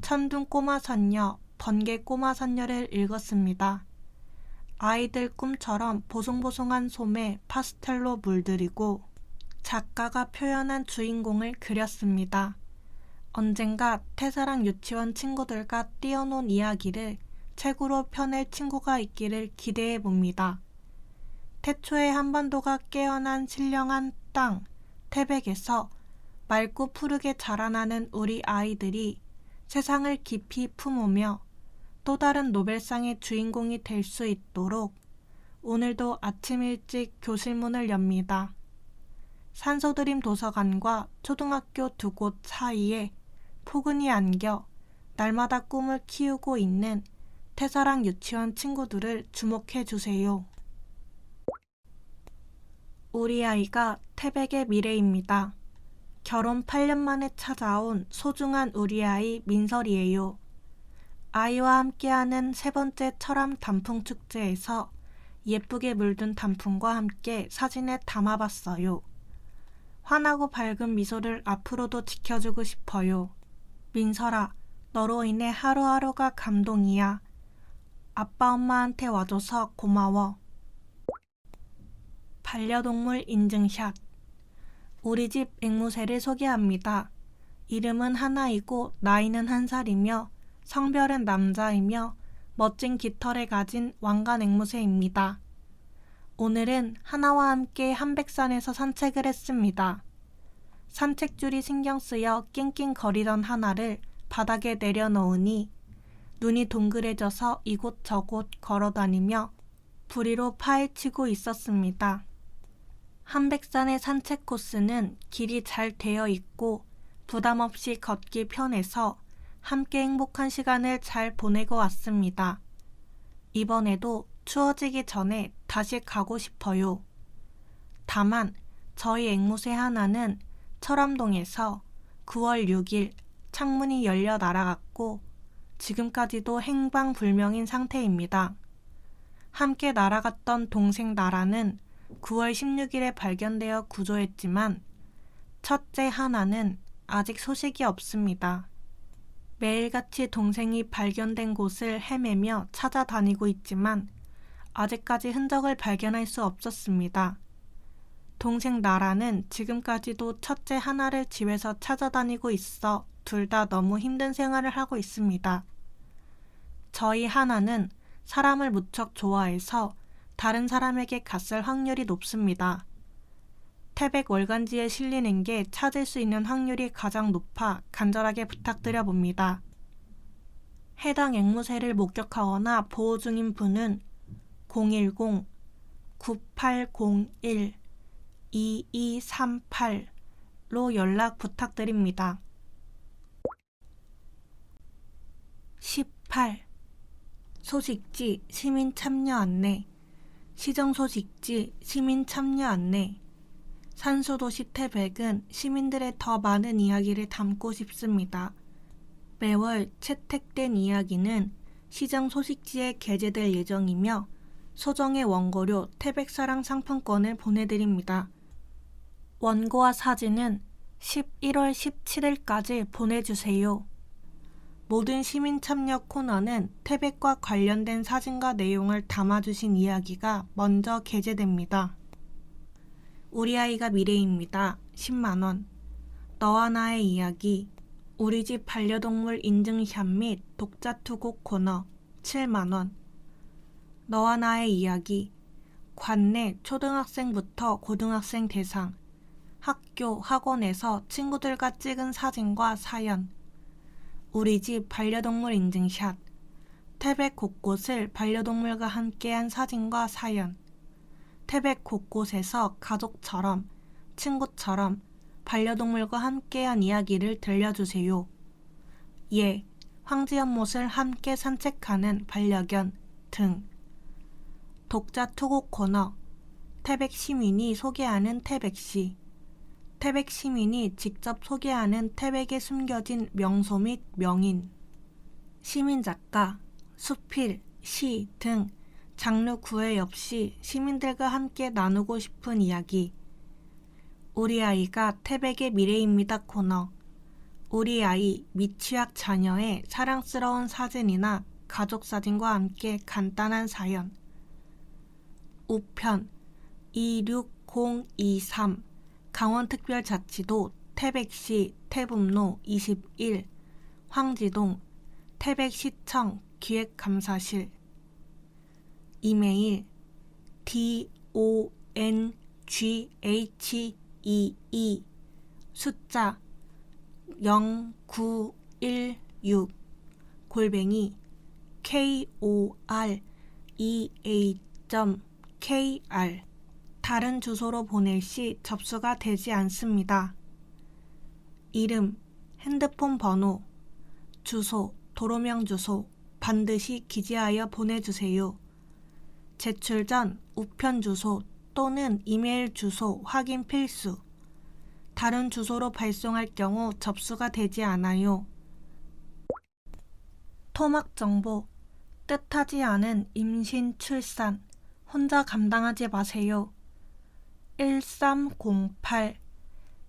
Speaker 1: 천둥 꼬마 선녀, 번개 꼬마 선녀를 읽었습니다. 아이들 꿈처럼 보송보송한 솜에 파스텔로 물들이고 작가가 표현한 주인공을 그렸습니다. 언젠가 태사랑 유치원 친구들과 띄워놓은 이야기를 책으로 펴낼 친구가 있기를 기대해 봅니다. 태초에 한반도가 깨어난 신령한 땅, 태백에서 맑고 푸르게 자라나는 우리 아이들이 세상을 깊이 품으며 또 다른 노벨상의 주인공이 될 수 있도록 오늘도 아침 일찍 교실문을 엽니다. 산소드림 도서관과 초등학교 두 곳 사이에 포근히 안겨 날마다 꿈을 키우고 있는 태사랑 유치원 친구들을 주목해 주세요. 우리 아이가 태백의 미래입니다. 결혼 8년 만에 찾아온 소중한 우리 아이 민설이에요. 아이와 함께하는 세 번째 철암 단풍축제에서 예쁘게 물든 단풍과 함께 사진에 담아봤어요. 환하고 밝은 미소를 앞으로도 지켜주고 싶어요. 민설아, 너로 인해 하루하루가 감동이야. 아빠 엄마한테 와줘서 고마워. 반려동물 인증샷. 우리 집 앵무새를 소개합니다. 이름은 하나이고 나이는 1살이며 성별은 남자이며 멋진 깃털을 가진 왕관 앵무새입니다. 오늘은 하나와 함께 한백산에서 산책을 했습니다. 산책줄이 신경 쓰여 낑낑거리던 하나를 바닥에 내려놓으니 눈이 동그래져서 이곳저곳 걸어다니며 부리로 파헤치고 있었습니다. 한백산의 산책 코스는 길이 잘 되어 있고 부담 없이 걷기 편해서 함께 행복한 시간을 잘 보내고 왔습니다. 이번에도 추워지기 전에 다시 가고 싶어요. 다만 저희 앵무새 하나는 철암동에서 9월 6일 창문이 열려 날아갔고 지금까지도 행방불명인 상태입니다. 함께 날아갔던 동생 나라는 9월 16일에 발견되어 구조했지만 첫째 하나는 아직 소식이 없습니다. 매일같이 동생이 발견된 곳을 헤매며 찾아다니고 있지만 아직까지 흔적을 발견할 수 없었습니다. 동생 나라는 지금까지도 첫째 하나를 집에서 찾아다니고 있어 둘 다 너무 힘든 생활을 하고 있습니다. 저희 하나는 사람을 무척 좋아해서 다른 사람에게 갔을 확률이 높습니다. 태백 월간지에 실리는 게 찾을 수 있는 확률이 가장 높아 간절하게 부탁드려 봅니다. 해당 앵무새를 목격하거나 보호 중인 분은 010-9801-2238로 연락 부탁드립니다. 18. 소식지 시민 참여 안내. 시정 소식지 시민 참여 안내. 산소도시 태백은 시민들의 더 많은 이야기를 담고 싶습니다. 매월 채택된 이야기는 시정 소식지에 게재될 예정이며 소정의 원고료 태백사랑 상품권을 보내드립니다. 원고와 사진은 11월 17일까지 보내주세요. 모든 시민 참여 코너는 태백과 관련된 사진과 내용을 담아주신 이야기가 먼저 게재됩니다. 우리 아이가 미래입니다. 10만원. 너와 나의 이야기. 우리 집 반려동물 인증샷 및 독자 투곡 코너 7만원. 너와 나의 이야기. 관내 초등학생부터 고등학생 대상. 학교, 학원에서 친구들과 찍은 사진과 사연. 우리 집 반려동물 인증샷. 태백 곳곳을 반려동물과 함께한 사진과 사연. 태백 곳곳에서 가족처럼, 친구처럼 반려동물과 함께한 이야기를 들려주세요. 예, 황지연못을 함께 산책하는 반려견 등. 독자 투고 코너. 태백 시민이 소개하는 태백시. 태백 시민이 직접 소개하는 태백에 숨겨진 명소 및 명인. 시민작가, 수필, 시 등 장르 구애 없이 시민들과 함께 나누고 싶은 이야기. 우리 아이가 태백의 미래입니다 코너. 우리 아이 미취학 자녀의 사랑스러운 사진이나 가족사진과 함께 간단한 사연. 우편 26023 강원특별자치도 태백시 태북로 21 황지동 태백시청 기획감사실. 이메일 dongghee 숫자 0916 골뱅이 korea.kr. 다른 주소로 보낼 시 접수가 되지 않습니다. 이름, 핸드폰 번호, 주소, 도로명 주소 반드시 기재하여 보내주세요. 제출 전 우편 주소 또는 이메일 주소 확인 필수. 다른 주소로 발송할 경우 접수가 되지 않아요. 토막 정보. 뜻하지 않은 임신, 출산 혼자 감당하지 마세요. 1308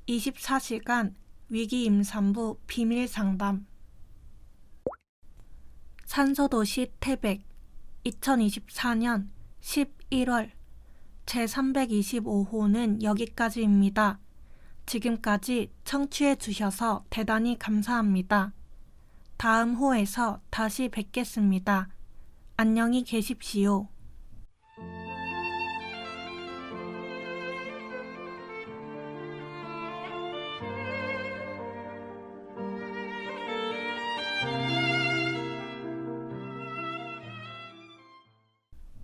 Speaker 1: 24시간 위기 임산부 비밀 상담. 산소도시 태백 2024년 11월 제325호는 여기까지입니다. 지금까지 청취해 주셔서 대단히 감사합니다. 다음 호에서 다시 뵙겠습니다. 안녕히 계십시오.